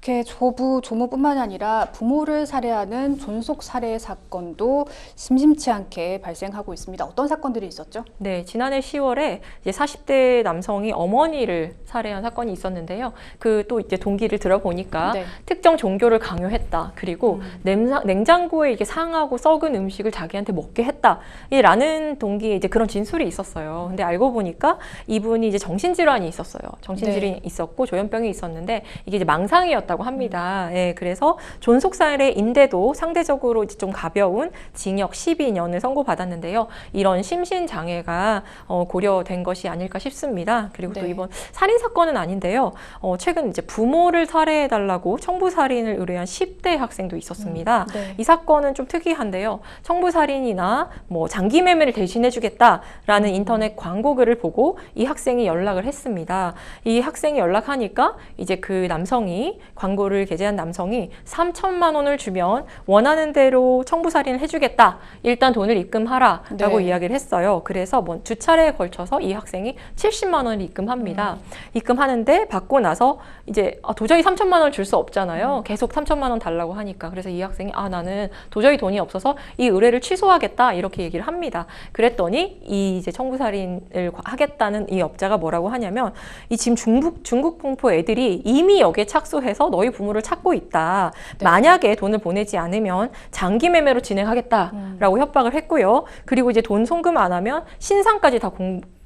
이렇게 조부, 조모뿐만 아니라 부모를 살해하는 존속 살해 사건도 심심치 않게 발생하고 있습니다. 어떤 사건들이 있었죠? 네, 지난해 10월에 이제 40대 남성이 어머니를 살해한 사건이 있었는데요. 그 또 이제 동기를 들어보니까 네. 특정 종교를 강요했다. 그리고 냉장고에 이렇게 상하고 썩은 음식을 자기한테 먹게 했다라는 동기의 이제 그런 진술이 있었어요. 근데 알고 보니까 이분이 이제 정신질환이 있었어요. 정신질환이 있었고 조현병이 있었는데 이게 이제 망상이었다고 합니다. 예, 그래서 존속살해인데도 상대적으로 이제 좀 가벼운 징역 12년을 선고받았는데요. 이런 심신 장애가 고려된 것이 아닐까 싶습니다. 그리고 또 네. 이번 살인 사건은 아닌데요. 최근 이제 부모를 살해해달라고 청부살인을 의뢰한 10대 학생도 있었습니다. 네. 이 사건은 좀 특이한데요. 청부살인이나 뭐 장기 매매를 대신해주겠다라는 인터넷 광고 글을 보고 이 학생이 연락을 했습니다. 이 학생이 연락하니까 이제 그 남성이 광고를 게재한 남성이 3천만 원을 주면 원하는 대로 청부살인을 해주겠다. 일단 돈을 입금하라라고 네. 이야기를 했어요. 그래서 뭐 두 차례에 걸쳐서 이 학생이 70만 원을 입금합니다. 입금하는데 받고 나서 이제 도저히 3천만 원을 줄 수 없잖아요. 계속 3천만 원 달라고 하니까. 그래서 이 학생이 나는 도저히 돈이 없어서 이 의뢰를 취소하겠다 이렇게 얘기를 합니다. 그랬더니 이 이제 청부살인을 하겠다는 이 업자가 뭐라고 하냐면 이 지금 중국 공포 애들이 이미 여기에 착수해서 너희 부모를 찾고 있다. 네. 만약에 돈을 보내지 않으면 장기 매매로 진행하겠다라고 협박을 했고요. 그리고 이제 돈 송금 안 하면 신상까지 다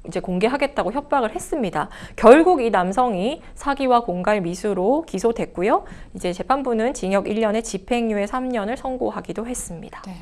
이제 공개하겠다고 협박을 했습니다. 결국 이 남성이 사기와 공갈 미수로 기소됐고요. 이제 재판부는 징역 1년에 집행유예 3년을 선고하기도 했습니다. 네.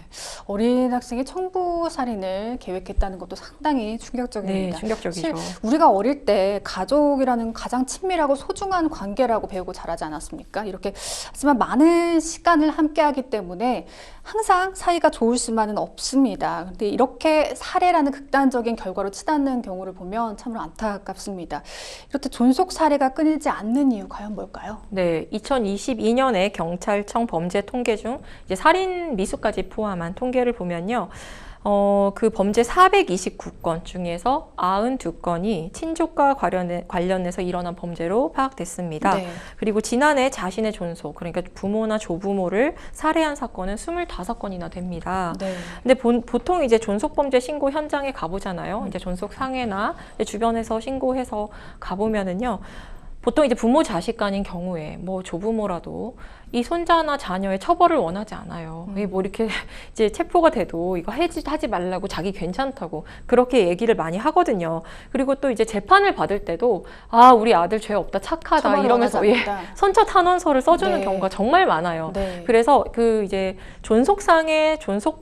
어린 학생이 청부 살인을 계획했다는 것도 상당히 네, 충격적입니다. 충격적이죠. 사실 우리가 어릴 때 가족이라는 가장 친밀하고 소중한 관계라고 배우고 자라지 않았습니까? 이렇게 하지만 많은 시간을 함께하기 때문에 항상 사이가 좋을 수만은 없습니다. 근데 이렇게 살해라는 극단적인 결과로 치닫는 경우를 보면 참으로 안타깝습니다. 이렇게 존속 살해가 끊이지 않는 이유 과연 뭘까요? 네, 2022년에 경찰청 범죄 통계 중 이제 살인 미수까지 포함한 통계를 보면요. 그 범죄 429건 중에서 92건이 친족과 관련해서 일어난 범죄로 파악됐습니다. 네. 그리고 지난해 자신의 존속, 그러니까 부모나 조부모를 살해한 사건은 25건이나 됩니다. 네. 근데 보통 이제 존속범죄 신고 현장에 가보잖아요. 이제 존속 상해나 주변에서 신고해서 가보면은요. 보통 이제 부모 자식 간인 경우에 뭐 조부모라도 이 손자나 자녀의 처벌을 원하지 않아요. 이게 뭐 이렇게 이제 체포가 돼도 이거 하지 말라고 자기 괜찮다고 그렇게 얘기를 많이 하거든요. 그리고 또 이제 재판을 받을 때도 아, 우리 아들 죄 없다, 착하다 처벌을 이러면서 원하지 않는다. 선처 탄원서를 써주는 네. 경우가 정말 많아요. 네. 그래서 그 이제 존속상의 존속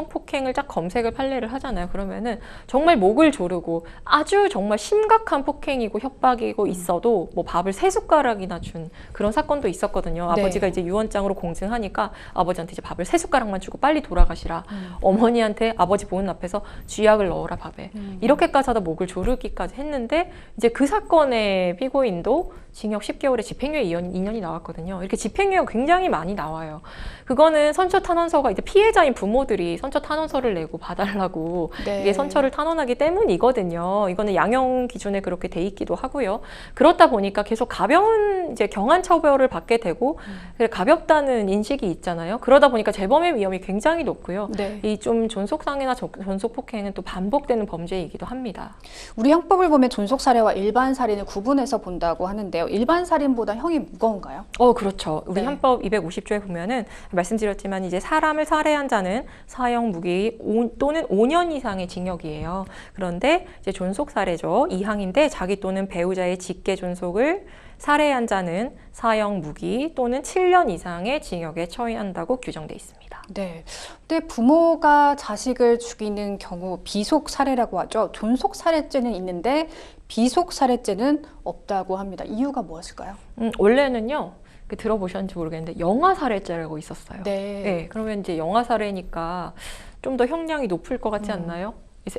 폭행을 딱 검색을 판례를 하잖아요. 그러면은 정말 목을 조르고 아주 정말 심각한 폭행이고 협박이고 있어도 뭐 밥을 3숟가락이나 준 그런 사건도 있었거든요. 네. 아버지가 이제 유언장으로 공증하니까 아버지한테 이제 밥을 3숟가락만 주고 빨리 돌아가시라. 어머니한테 아버지 보는 앞에서 쥐약을 넣어라 밥에. 이렇게까지 하다 목을 조르기까지 했는데 이제 그 사건의 피고인도 징역 10개월에 집행유예 2년이 나왔거든요. 이렇게 집행유예가 굉장히 많이 나와요. 그거는 선처 탄원서가 이제 피해자인 부모들이 선처 탄원서를 내고 봐달라고 네. 이게 선처를 탄원하기 때문이거든요. 이거는 양형 기준에 그렇게 돼 있기도 하고요. 그렇다 보니까 계속 가벼운 이제 경한 처벌을 받게 되고 가볍다는 인식이 있잖아요. 그러다 보니까 재범의 위험이 굉장히 높고요. 네. 이 좀 존속상해나 존속 폭행은 또 반복되는 범죄이기도 합니다. 우리 형법을 보면 존속 살해와 일반 살인을 구분해서 본다고 하는데요. 일반 살인보다 형이 무거운가요? 그렇죠. 우리 네. 헌법 250조에 보면은 말씀드렸지만 이제 사람을 살해한 자는 사형 무기 또는 5년 이상의 징역이에요. 그런데 이제 존속 살해죠. 2항인데 자기 또는 배우자의 직계 존속을 살해한 자는 사형 무기 또는 7년 이상의 징역에 처해한다고 규정돼 있습니다. 네. 근데 부모가 자식을 죽이는 경우 비속 살해라고 하죠. 존속 살해죄는 있는데 비속 살해죄는 없다고 합니다. 이유가 무엇일까요? 원래는요. 들어보셨는지 모르겠는데 영아 살해죄라고 있었어요. 네. 그러면 이제 영아 살해니까 좀 더 형량이 높을 것 같지 않나요?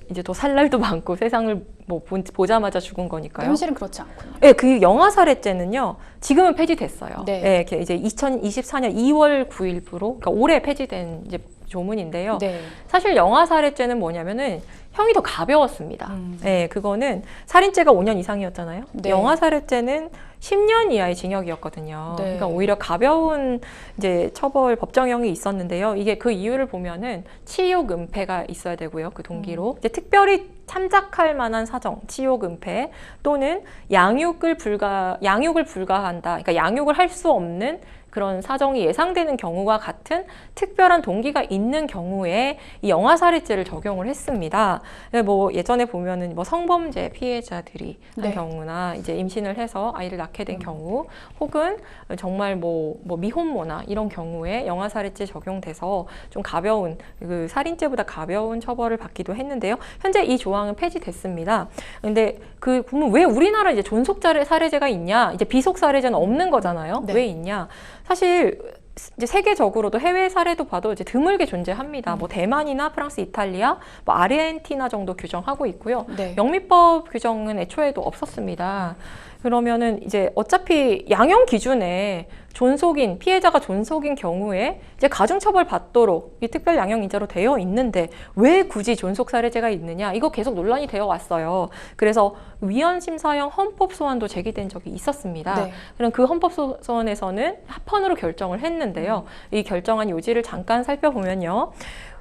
이제 더 살 날도 많고 세상을 뭐 보자마자 죽은 거니까요. 현실은 그렇지 않군요. 네, 그 영아 살해죄는요. 지금은 폐지됐어요. 네. 이렇게 이제 2024년 2월 9일부로 그러니까 올해 폐지된 이제 조문인데요. 네. 사실 영아 살해죄는 뭐냐면은 형이 더 가벼웠습니다. 네, 그거는 살인죄가 5년 이상이었잖아요. 네. 영아 살해죄는 10년 이하의 징역이었거든요. 네. 그러니까 오히려 가벼운 이제 처벌 법정형이 있었는데요. 이게 그 이유를 보면은 치욕 은폐가 있어야 되고요. 그 동기로 이제 특별히 참작할 만한 사정, 치욕 은폐 또는 양육을 불가한다. 그러니까 양육을 할 수 없는 그런 사정이 예상되는 경우와 같은 특별한 동기가 있는 경우에 이 영아 살해죄를 적용을 했습니다. 뭐 예전에 보면은 뭐 성범죄 피해자들이 한 네. 경우나 이제 임신을 해서 아이를 낳게 된 경우, 혹은 정말 뭐 미혼모나 이런 경우에 영아 살해죄 적용돼서 좀 가벼운 그 살인죄보다 가벼운 처벌을 받기도 했는데요. 현재 이 조항은 폐지됐습니다. 근데 그러면 왜 우리나라 이제 존속 살해죄가 있냐? 이제 비속 살해죄는 없는 거잖아요. 네. 왜 있냐? 사실 이제 세계적으로도 해외 사례도 봐도 이제 드물게 존재합니다. 뭐 대만이나 프랑스, 이탈리아, 뭐 아르헨티나 정도 규정하고 있고요. 네. 영미법 규정은 애초에도 없었습니다. 그러면은 이제 어차피 양형 기준에 피해자가 존속인 경우에 이제 가중처벌 받도록 이 특별 양형 인자로 되어 있는데 왜 굳이 존속 살해죄가 있느냐? 이거 계속 논란이 되어 왔어요. 그래서 위헌 심사형 헌법 소원도 제기된 적이 있었습니다. 네. 그럼 그 헌법 소원에서는 합헌으로 결정을 했는데요. 이 결정안 요지를 잠깐 살펴보면요.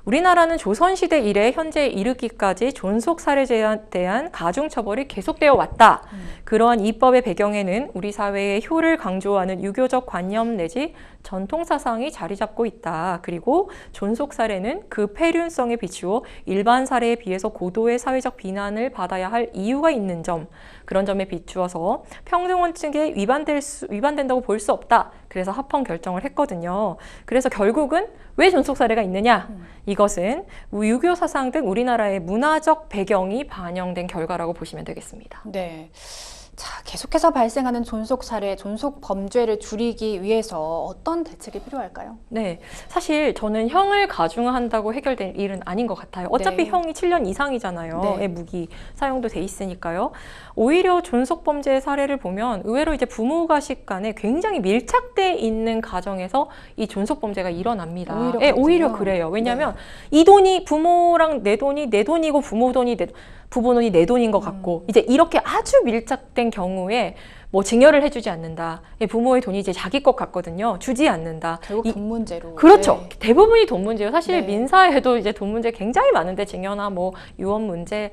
우리나라는 조선시대 이래 현재에 이르기까지 존속 살해죄에 대한 가중처벌이 계속되어 왔다. 그러한 입법의 배경에는 우리 사회의 효를 강조하는 유교적 관념 내지 전통 사상이 자리 잡고 있다. 그리고 존속 사례는 그 폐륜성에 비추어 일반 사례에 비해서 고도의 사회적 비난을 받아야 할 이유가 있는 점, 그런 점에 비추어서 평등원칙에 위반된다고 볼 수 없다. 그래서 합헌 결정을 했거든요. 그래서 결국은 왜 존속 사례가 있느냐? 이것은 유교 사상 등 우리나라의 문화적 배경이 반영된 결과라고 보시면 되겠습니다. 네. 자, 계속해서 발생하는 존속 사례, 존속 범죄를 줄이기 위해서 어떤 대책이 필요할까요? 네, 사실 저는 형을 가중한다고 해결될 일은 아닌 것 같아요. 어차피 네. 형이 7년 이상이잖아요. 네. 무기 사용도 돼 있으니까요. 오히려 존속 범죄의 사례를 보면 의외로 이제 부모 가식 간에 굉장히 밀착돼 있는 가정에서 이 존속 범죄가 일어납니다. 오히려 네, 오히려 그렇군요. 그래요. 왜냐하면 이 돈이 부모랑 내 돈이 내 돈이고 부모 돈이 부모 돈이 내 돈인 것 같고 이제 이렇게 아주 밀착된 경우에 뭐 증여를 해주지 않는다. 부모의 돈이 이제 자기 것 같거든요. 주지 않는다. 결국 돈 문제로. 그렇죠. 네. 대부분이 돈 문제예요. 사실 네. 민사에도 이제 돈 문제 굉장히 많은데 증여나 뭐 유언 문제,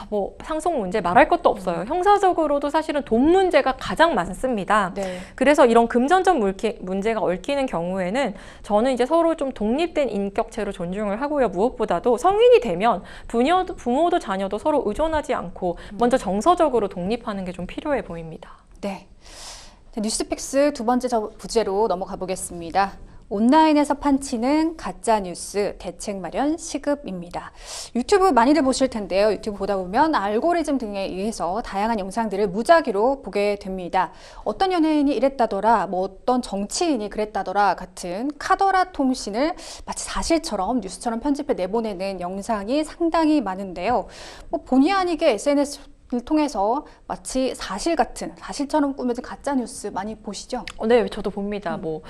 뭐 상속 문제 말할 것도 없어요. 형사적으로도 사실은 돈 문제가 가장 많습니다. 네. 그래서 이런 금전적 문제가 얽히는 경우에는 저는 이제 서로 좀 독립된 인격체로 존중을 하고요. 무엇보다도 성인이 되면 부모도 자녀도 서로 의존하지 않고 먼저 정서적으로 독립하는 게 좀 필요해 보입니다. 네. 자, 뉴스픽스 두 번째 부제로 넘어가 보겠습니다. 온라인에서 판치는 가짜 뉴스 대책 마련 시급입니다. 유튜브 많이들 보실 텐데요. 유튜브 보다 보면 알고리즘 등에 의해서 다양한 영상들을 무작위로 보게 됩니다. 어떤 연예인이 이랬다더라, 뭐 어떤 정치인이 그랬다더라 같은 카더라 통신을 마치 사실처럼 뉴스처럼 편집해 내보내는 영상이 상당히 많은데요. 뭐 본의 아니게 SNS 를 통해서 마치 사실처럼 꾸며진 가짜 뉴스 많이 보시죠? 네, 저도 봅니다. 뭐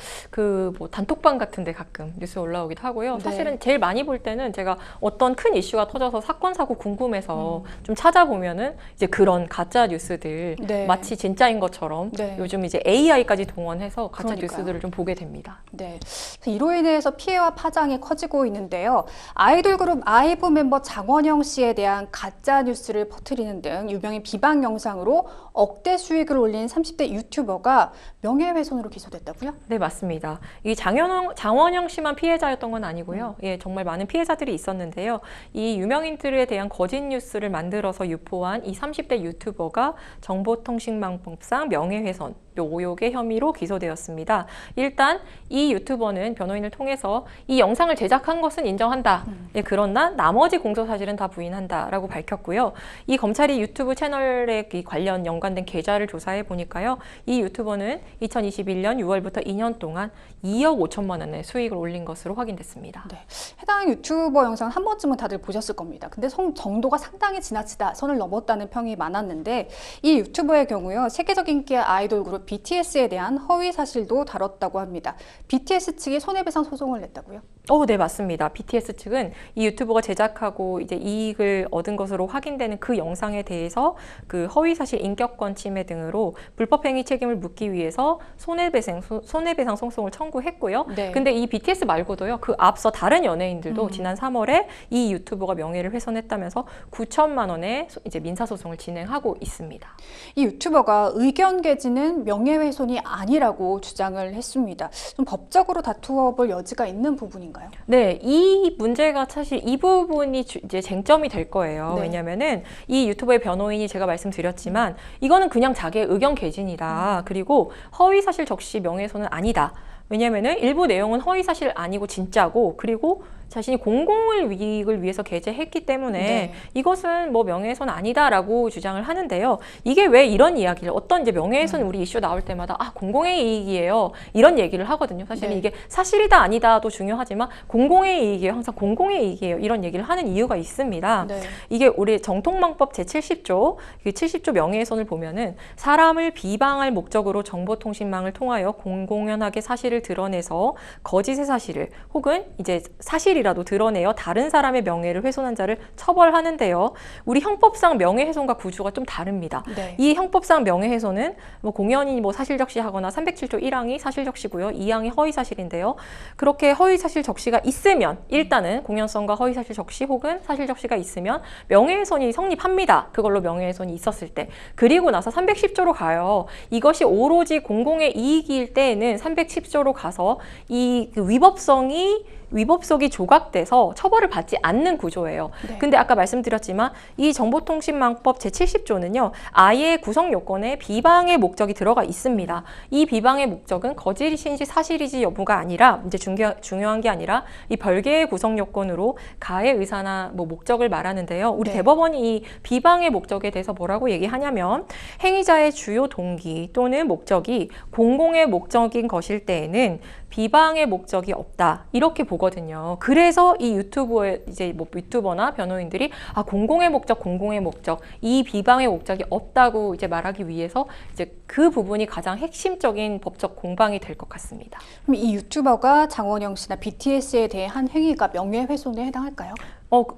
단톡방 같은데 가끔 뉴스 올라오기도 하고요. 네. 사실은 제일 많이 볼 때는 제가 어떤 큰 이슈가 터져서 사건 사고 궁금해서 좀 찾아보면은 이제 그런 가짜 뉴스들 네. 마치 진짜인 것처럼 네. 요즘 이제 AI까지 동원해서 가짜 그러니까요. 뉴스들을 좀 보게 됩니다. 네. 이로 인해서 피해와 파장이 커지고 있는데요. 아이돌 그룹 아이브 멤버 장원영 씨에 대한 가짜 뉴스를 퍼뜨리는 등 유명인 비방 영상으로 억대 수익을 올린 30대 유튜버가 명예훼손으로 기소됐다고요? 네, 맞습니다. 이 장원영 씨만 피해자였던 건 아니고요. 예, 정말 많은 피해자들이 있었는데요. 이 유명인들에 대한 거짓 뉴스를 만들어서 유포한 이 30대 유튜버가 정보통신망법상 명예훼손, 오욕의 혐의로 기소되었습니다. 일단 이 유튜버는 변호인을 통해서 이 영상을 제작한 것은 인정한다. 예, 그러나 나머지 공소 사실은 다 부인한다라고 밝혔고요. 이 검찰이 유튜브 채널에 관련 연관된 계좌를 조사해 보니까요. 이 유튜버는 2021년 6월부터 2년 동안 2억 5천만 원의 수익을 올린 것으로 확인됐습니다. 네. 해당 유튜버 영상 한 번쯤은 다들 보셨을 겁니다. 근데 정도가 상당히 지나치다, 선을 넘었다는 평이 많았는데 이 유튜버의 경우요. 세계적 인기의 아이돌 그룹 BTS에 대한 허위 사실도 다뤘다고 합니다. BTS 측이 손해배상 소송을 냈다고요? 네, 맞습니다. BTS 측은 이 유튜버가 제작하고 이제 이익을 얻은 것으로 확인되는 그 영상에 대해서 그 허위사실 인격권 침해 등으로 불법행위 책임을 묻기 위해서 손해배상 소송을 청구했고요. 네. 근데 이 BTS 말고도요, 그 앞서 다른 연예인들도 지난 3월에 이 유튜버가 명예를 훼손했다면서 9천만 원의 이제 민사소송을 진행하고 있습니다. 이 유튜버가 의견 개진은 명예훼손이 아니라고 주장을 했습니다. 좀 법적으로 다투어 볼 여지가 있는 부분인가요? 네, 이 문제가 사실 이 부분이 이제 쟁점이 될 거예요. 네. 왜냐면은 이 유튜버의 변호인이 제가 말씀드렸지만 이거는 그냥 자기의 의견 개진이다. 그리고 허위 사실 적시 명예훼손은 아니다. 왜냐면은 일부 내용은 허위 사실 아니고 진짜고, 그리고 자신이 공공을 이익을 위해서 게재했기 때문에 네. 이것은 뭐 명예훼손 아니다라고 주장을 하는데요. 이게 왜 이런 이야기를 어떤 이제 명예훼손 우리 이슈 나올 때마다 공공의 이익이에요 이런 얘기를 하거든요. 사실은 네. 이게 사실이다 아니다도 중요하지만 공공의 이익이에요. 항상 공공의 이익이에요. 이런 얘기를 하는 이유가 있습니다. 네. 이게 우리 정통망법 제70조 70조 명예훼손을 보면은 사람을 비방할 목적으로 정보통신망을 통하여 공공연하게 사실을 드러내서 거짓의 사실을 혹은 이제 사실이 사실이라도 드러내어 다른 사람의 명예를 훼손한 자를 처벌하는데요. 우리 형법상 명예훼손과 구조가 좀 다릅니다. 네. 이 형법상 명예훼손은 뭐 공연이 뭐 사실적시하거나 307조 1항이 사실적시고요. 2항이 허위사실인데요. 그렇게 허위사실 적시가 있으면 일단은 공연성과 허위사실 적시 혹은 사실적시가 있으면 명예훼손이 성립합니다. 그걸로 명예훼손이 있었을 때. 그리고 나서 310조로 가요. 이것이 오로지 공공의 이익일 때에는 310조로 가서 이 위법성이 조각돼서 처벌을 받지 않는 구조예요. 네. 근데 아까 말씀드렸지만 이 정보통신망법 제70조는요. 아예 구성 요건에 비방의 목적이 들어가 있습니다. 이 비방의 목적은 거짓인지 사실이지 여부가 아니라 이제 중요한 게 아니라 이 별개의 구성 요건으로 가해 의사나 뭐 목적을 말하는데요. 우리 네. 대법원이 이 비방의 목적에 대해서 뭐라고 얘기하냐면 행위자의 주요 동기 또는 목적이 공공의 목적인 것일 때에는 비방의 목적이 없다 이렇게 보거든요. 그래서 이 유튜브에 이제 뭐 유튜버나 변호인들이 공공의 목적 이 비방의 목적이 없다고 이제 말하기 위해서 이제 그 부분이 가장 핵심적인 법적 공방이 될 것 같습니다. 그럼 이 유튜버가 장원영 씨나 BTS에 대해 한 행위가 명예훼손에 해당할까요?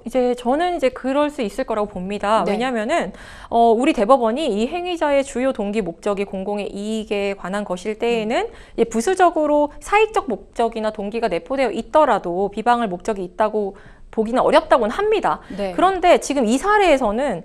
이제 저는 이제 그럴 수 있을 거라고 봅니다. 네. 왜냐면은, 우리 대법원이 이 행위자의 주요 동기 목적이 공공의 이익에 관한 것일 때에는 이제 부수적으로 사익적 목적이나 동기가 내포되어 있더라도 비방할 목적이 있다고 보기는 어렵다고는 합니다. 네. 그런데 지금 이 사례에서는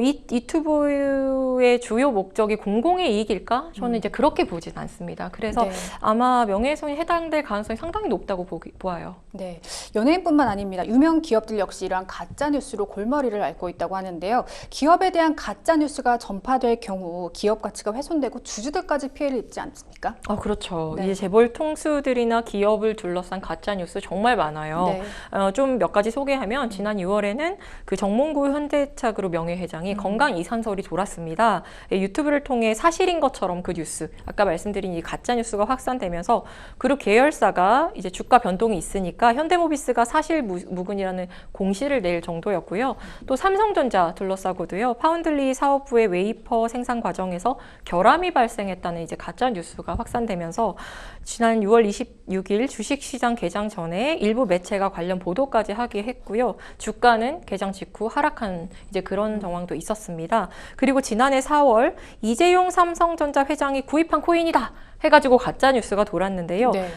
이 유튜브의 주요 목적이 공공의 이익일까? 저는 이제 그렇게 보진 않습니다. 그래서 네. 아마 명예훼손이 해당될 가능성이 상당히 높다고 보아요. 네, 연예인뿐만 아닙니다. 유명 기업들 역시 이러한 가짜 뉴스로 골머리를 앓고 있다고 하는데요. 기업에 대한 가짜 뉴스가 전파될 경우 기업 가치가 훼손되고 주주들까지 피해를 입지 않습니까? 그렇죠. 네. 이제 재벌 통수들이나 기업을 둘러싼 가짜 뉴스 정말 많아요. 네. 좀 몇 가지 소개하면 지난 6월에는 그 정몽구 현대차그룹 명예회장이 건강 이산설이 돌았습니다. 유튜브를 통해 사실인 것처럼 그 뉴스, 아까 말씀드린 이 가짜 뉴스가 확산되면서 그룹 계열사가 이제 주가 변동이 있으니까 현대모비스가 사실 무근이라는 공시를 낼 정도였고요. 또 삼성전자 둘러싸고도요. 파운들리 사업부의 웨이퍼 생산 과정에서 결함이 발생했다는 이제 가짜 뉴스가 확산되면서 지난 6월 26일 주식시장 개장 전에 일부 매체가 관련 보도까지 하게 했고요. 주가는 개장 직후 하락한 이제 그런 정황도 있었습니다. 그리고 지난해 4월 이재용 삼성전자 회장이 구입한 코인이다 해가지고 가짜 뉴스가 돌았는데요. 네.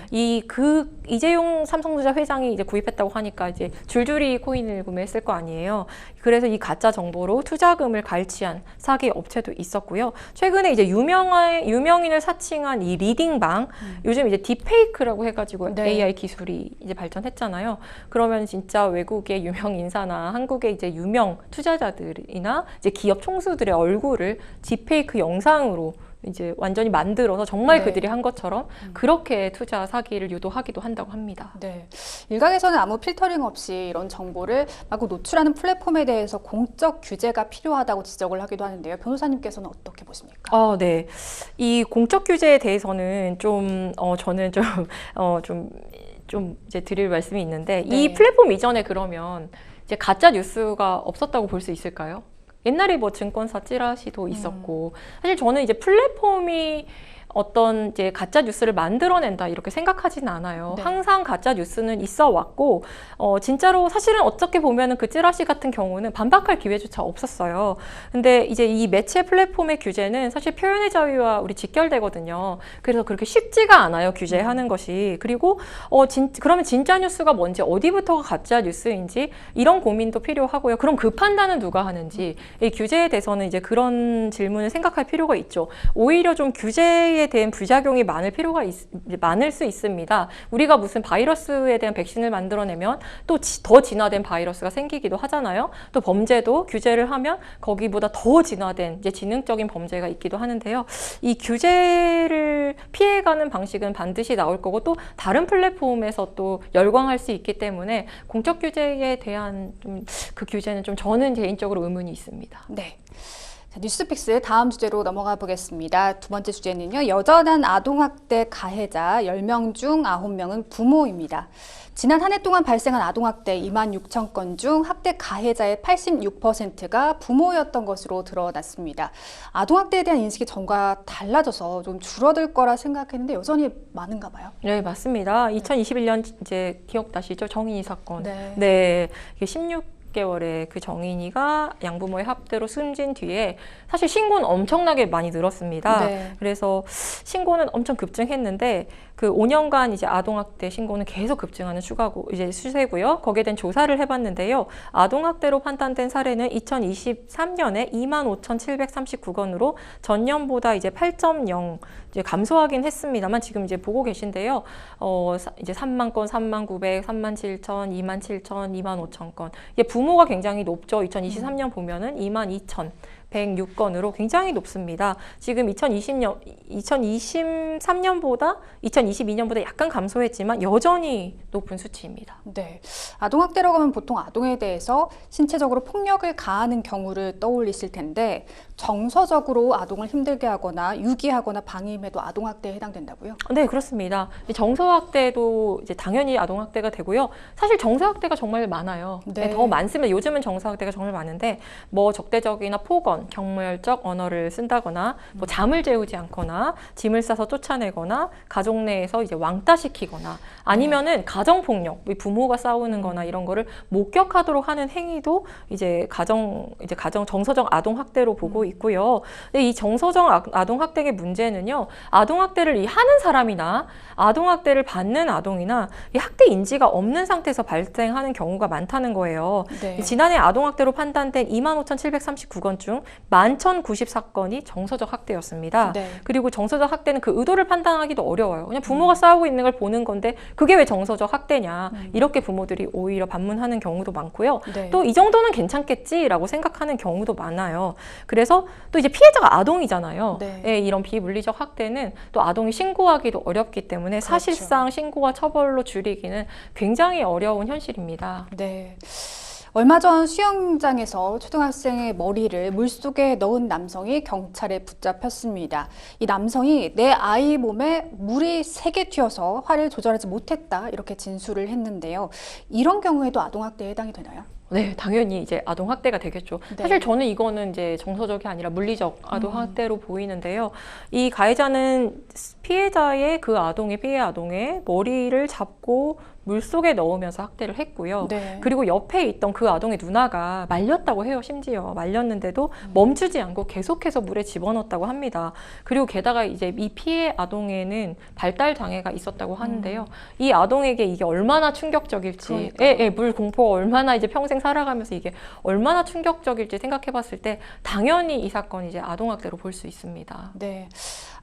이재용 삼성전자 회장이 이제 구입했다고 하니까 이제 줄줄이 코인을 구매했을 거 아니에요. 그래서 이 가짜 정보로 투자금을 갈취한 사기 업체도 있었고요. 최근에 이제 유명인을 사칭한 이 리딩방, 요즘 이제 딥페이크라고 해가지고 네. AI 기술이 이제 발전했잖아요. 그러면 진짜 외국의 유명 인사나 한국의 이제 유명 투자자들이나 이제 기업 총수들의 얼굴을 딥페이크 영상으로 이제 완전히 만들어서 정말 네. 그들이 한 것처럼 그렇게 투자 사기를 유도하기도 한다고 합니다. 네. 일각에서는 아무 필터링 없이 이런 정보를 마구 노출하는 플랫폼에 대해서 공적 규제가 필요하다고 지적을 하기도 하는데요. 변호사님께서는 어떻게 보십니까? 네. 이 공적 규제에 대해서는 저는 좀 이제 드릴 말씀이 있는데 네. 이 플랫폼 이전에 그러면 이제 가짜 뉴스가 없었다고 볼 수 있을까요? 옛날에 뭐 증권사 찌라시도 있었고 사실 저는 이제 플랫폼이 어떤 이제 가짜 뉴스를 만들어낸다 이렇게 생각하지는 않아요. 네. 항상 가짜 뉴스는 있어 왔고 진짜로 사실은 어떻게 보면은 그 찌라시 같은 경우는 반박할 기회조차 없었어요. 근데 이제 이 매체 플랫폼의 규제는 사실 표현의 자유와 우리 직결되거든요. 그래서 그렇게 쉽지가 않아요, 규제하는 것이. 그리고 그러면 진짜 뉴스가 뭔지, 어디부터가 가짜 뉴스인지 이런 고민도 필요하고요. 그럼 그 판단은 누가 하는지 이 규제에 대해서는 이제 그런 질문을 생각할 필요가 있죠. 오히려 좀 규제에 대한 부작용이 많을 수 있습니다. 우리가 무슨 바이러스에 대한 백신을 만들어내면 또 더 진화된 바이러스가 생기기도 하잖아요. 또 범죄도 규제를 하면 거기보다 더 진화된 이제 지능적인 범죄가 있기도 하는데요. 이 규제를 피해가는 방식은 반드시 나올 거고 또 다른 플랫폼에서 또 열광할 수 있기 때문에 공적 규제에 대한 그 규제는 좀 저는 개인적으로 의문이 있습니다. 네. 자, 뉴스픽스 다음 주제로 넘어가 보겠습니다. 두 번째 주제는요. 여전한 아동학대 가해자 10명 중 9명은 부모입니다. 지난 한 해 동안 발생한 아동학대 26,000건 중 학대 가해자의 86%가 부모였던 것으로 드러났습니다. 아동학대에 대한 인식이 전과 달라져서 좀 줄어들 거라 생각했는데 여전히 많은가 봐요. 네, 맞습니다. 2021년 이제 기억나시죠? 정인이 사건. 네. 네, 이게 16개월의 그 정인이가 양부모의 합대로 숨진 뒤에 사실 신고는 엄청나게 많이 늘었습니다. 네. 그래서 신고는 엄청 급증했는데 그 5년간 이제 아동학대 신고는 계속 급증하는 추세고요. 거기에 대한 조사를 해봤는데요. 아동학대로 판단된 사례는 2023년에 25,739건으로 전년보다 이제 8.0 이제 감소하긴 했습니다만 지금 이제 보고 계신데요. 이제 3만 건, 3만 900, 3만 7천, 2만 7천, 2만 5천 건. 이게 부모가 굉장히 높죠. 2023년 보면은 2만 2천. 106건으로 굉장히 높습니다. 지금 2023년보다 2022년보다 약간 감소했지만 여전히 높은 수치입니다. 네. 아동학대라고 하면 보통 아동에 대해서 신체적으로 폭력을 가하는 경우를 떠올리실 텐데 정서적으로 아동을 힘들게 하거나 유기하거나 방임해도 아동학대에 해당된다고요? 네, 그렇습니다. 정서학대도 이제 당연히 아동학대가 되고요. 사실 정서학대가 정말 많아요. 네. 더 많습니다. 요즘은 정서학대가 정말 많은데 뭐 적대적이나 폭언, 경멸적 언어를 쓴다거나 뭐 잠을 재우지 않거나 짐을 싸서 쫓아내거나 가족 내에서 이제 왕따시키거나 아니면은 가정폭력, 부모가 싸우는 거나 이런 거를 목격하도록 하는 행위도 이제 가정 정서적 아동학대로 보고 있고요. 근데 이 정서적 아동학대의 문제는요. 아동학대를 하는 사람이나 아동학대를 받는 아동이나 이 학대 인지가 없는 상태에서 발생하는 경우가 많다는 거예요. 네. 지난해 아동학대로 판단된 25,739건 중 11,094건이 정서적 학대였습니다. 네. 그리고 정서적 학대는 그 의도를 판단하기도 어려워요. 그냥 부모가 싸우고 있는 걸 보는 건데 그게 왜 정서적 학대냐. 이렇게 부모들이 오히려 반문하는 경우도 많고요. 네. 또 이 정도는 괜찮겠지라고 생각하는 경우도 많아요. 그래서 또 이제 피해자가 아동이잖아요. 네. 예, 이런 비물리적 학대는 또 아동이 신고하기도 어렵기 때문에 그렇죠. 사실상 신고와 처벌로 줄이기는 굉장히 어려운 현실입니다. 네. 얼마 전 수영장에서 초등학생의 머리를 물속에 넣은 남성이 경찰에 붙잡혔습니다. 이 남성이 내 아이 몸에 물이 세게 튀어서 화를 조절하지 못했다 이렇게 진술을 했는데요. 이런 경우에도 아동학대에 해당이 되나요? 네, 당연히 이제 아동학대가 되겠죠. 네. 사실 저는 이거는 이제 정서적이 아니라 물리적 아동학대로 보이는데요. 이 가해자는 피해자의 그 아동의 피해 아동의 머리를 잡고 물속에 넣으면서 학대를 했고요. 네. 그리고 옆에 있던 그 아동의 누나가 말렸다고 해요. 심지어 말렸는데도 멈추지 않고 계속해서 물에 집어넣었다고 합니다. 그리고 게다가 이제 이 피해 아동에는 발달 장애가 있었다고 하는데요. 이 아동에게 이게 얼마나 충격적일지, 물 공포가 얼마나 이제 평생 살아가면서 이게 얼마나 충격적일지 생각해봤을 때 당연히 이 사건이 이제 아동학대로 볼 수 있습니다. 네.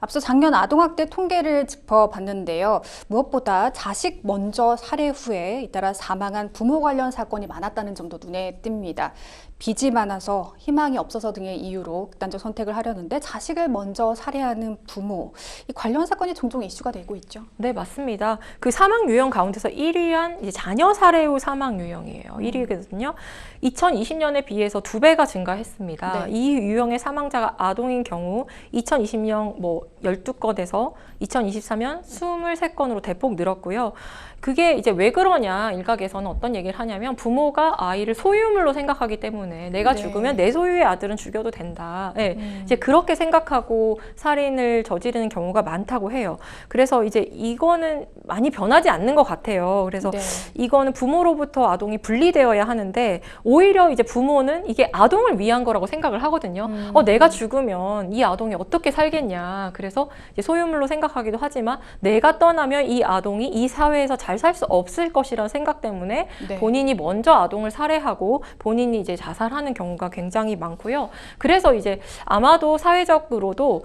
앞서 작년 아동학대 통계를 짚어봤는데요. 무엇보다 자식 먼저 살해 후에 잇따라 사망한 부모 관련 사건이 많았다는 점도 눈에 띕니다. 빚이 많아서 희망이 없어서 등의 이유로 극단적 선택을 하려는데 자식을 먼저 살해하는 부모, 이 관련 사건이 종종 이슈가 되고 있죠. 네, 맞습니다. 그 사망 유형 가운데서 1위한 이제 자녀 살해 후 사망 유형이에요. 1위거든요. 2020년에 비해서 2배가 증가했습니다. 네. 이 유형의 사망자가 아동인 경우 2020년 뭐 12건에서 2023년 23건으로 대폭 늘었고요. 그게 이제 왜 그러냐 일각에서는 어떤 얘기를 하냐면 부모가 아이를 소유물로 생각하기 때문에 내가 네. 죽으면 내 소유의 아들은 죽여도 된다. 네, 이제 그렇게 생각하고 살인을 저지르는 경우가 많다고 해요. 그래서 이제 이거는 많이 변하지 않는 것 같아요. 그래서 네. 이거는 부모로부터 아동이 분리되어야 하는데 오히려 이제 부모는 이게 아동을 위한 거라고 생각을 하거든요. 내가 죽으면 이 아동이 어떻게 살겠냐. 그래서 이제 소유물로 생각하기도 하지만 내가 떠나면 이 아동이 이 사회에서 잘 살 수 없을 것이라는 생각 때문에 네. 본인이 먼저 아동을 살해하고 본인이 이제 자살하는 경우가 굉장히 많고요. 그래서 이제 아마도 사회적으로도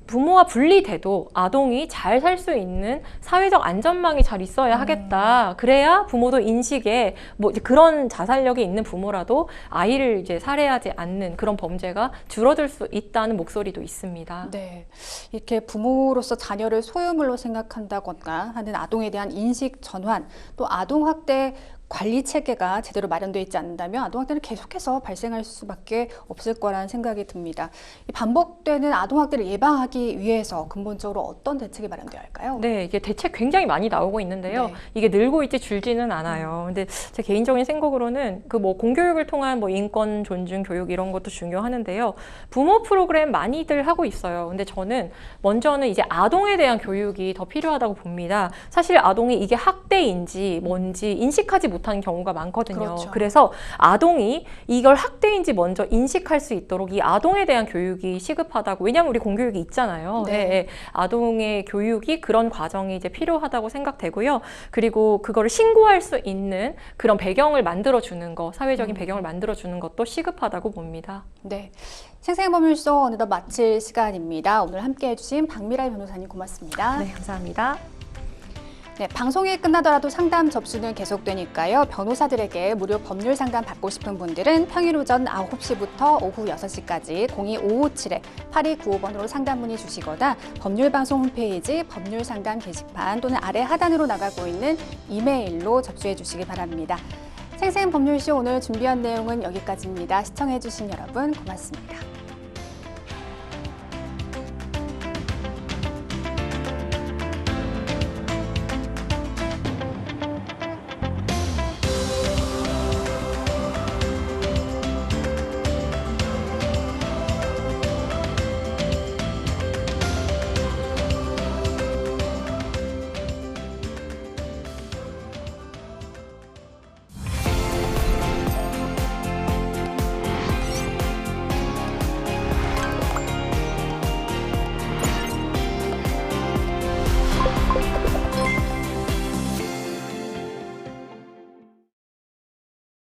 부모와 분리돼도 아동이 잘 살 수 있는 사회적 안전망이 잘 있어야 하겠다. 그래야 부모도 인식에 뭐 이제 그런 자살력이 있는 부모라도 아이를 이제 살해하지 않는 그런 범죄가 줄어들 수 있다는 목소리도 있습니다. 네, 이렇게 부모로서 자녀를 소유물로 생각한다거나 하는 아동에 대한 인식 전환, 또 아동학대 관리 체계가 제대로 마련되어 있지 않는다면 아동학대는 계속해서 발생할 수밖에 없을 거라는 생각이 듭니다. 이 반복되는 아동학대를 예방하기 위해서 근본적으로 어떤 대책이 마련되어야 할까요? 네, 이게 대책 굉장히 많이 나오고 있는데요. 네. 이게 늘고 있지 줄지는 않아요. 근데 제 개인적인 생각으로는 그 뭐 공교육을 통한 뭐 인권 존중 교육 이런 것도 중요하는데요. 부모 프로그램 많이들 하고 있어요. 근데 저는 먼저는 이제 아동에 대한 교육이 더 필요하다고 봅니다. 사실 아동이 이게 학대인지 뭔지 인식하지 못하는 경우가 많거든요. 그렇죠. 그래서 아동이 이걸 학대인지 먼저 인식할 수 있도록 이 아동에 대한 교육이 시급하다고. 왜냐하면 우리 공교육이 있잖아요. 네. 네, 아동의 교육이 그런 과정이 이제 필요하다고 생각되고요. 그리고 그거를 신고할 수 있는 그런 배경을 만들어주는 거, 사회적인 배경을 만들어주는 것도 시급하다고 봅니다. 네. 생생법률소 어느덧 마칠 시간입니다. 오늘 함께해 주신 박미라 변호사님 고맙습니다. 네, 감사합니다. 네, 방송이 끝나더라도 상담 접수는 계속되니까요. 변호사들에게 무료 법률 상담 받고 싶은 분들은 평일 오전 9시부터 오후 6시까지 02557-8295번으로 상담 문의 주시거나 법률방송 홈페이지 법률상담 게시판 또는 아래 하단으로 나가고 있는 이메일로 접수해 주시기 바랍니다. 생생법률쇼 오늘 준비한 내용은 여기까지입니다. 시청해 주신 여러분 고맙습니다.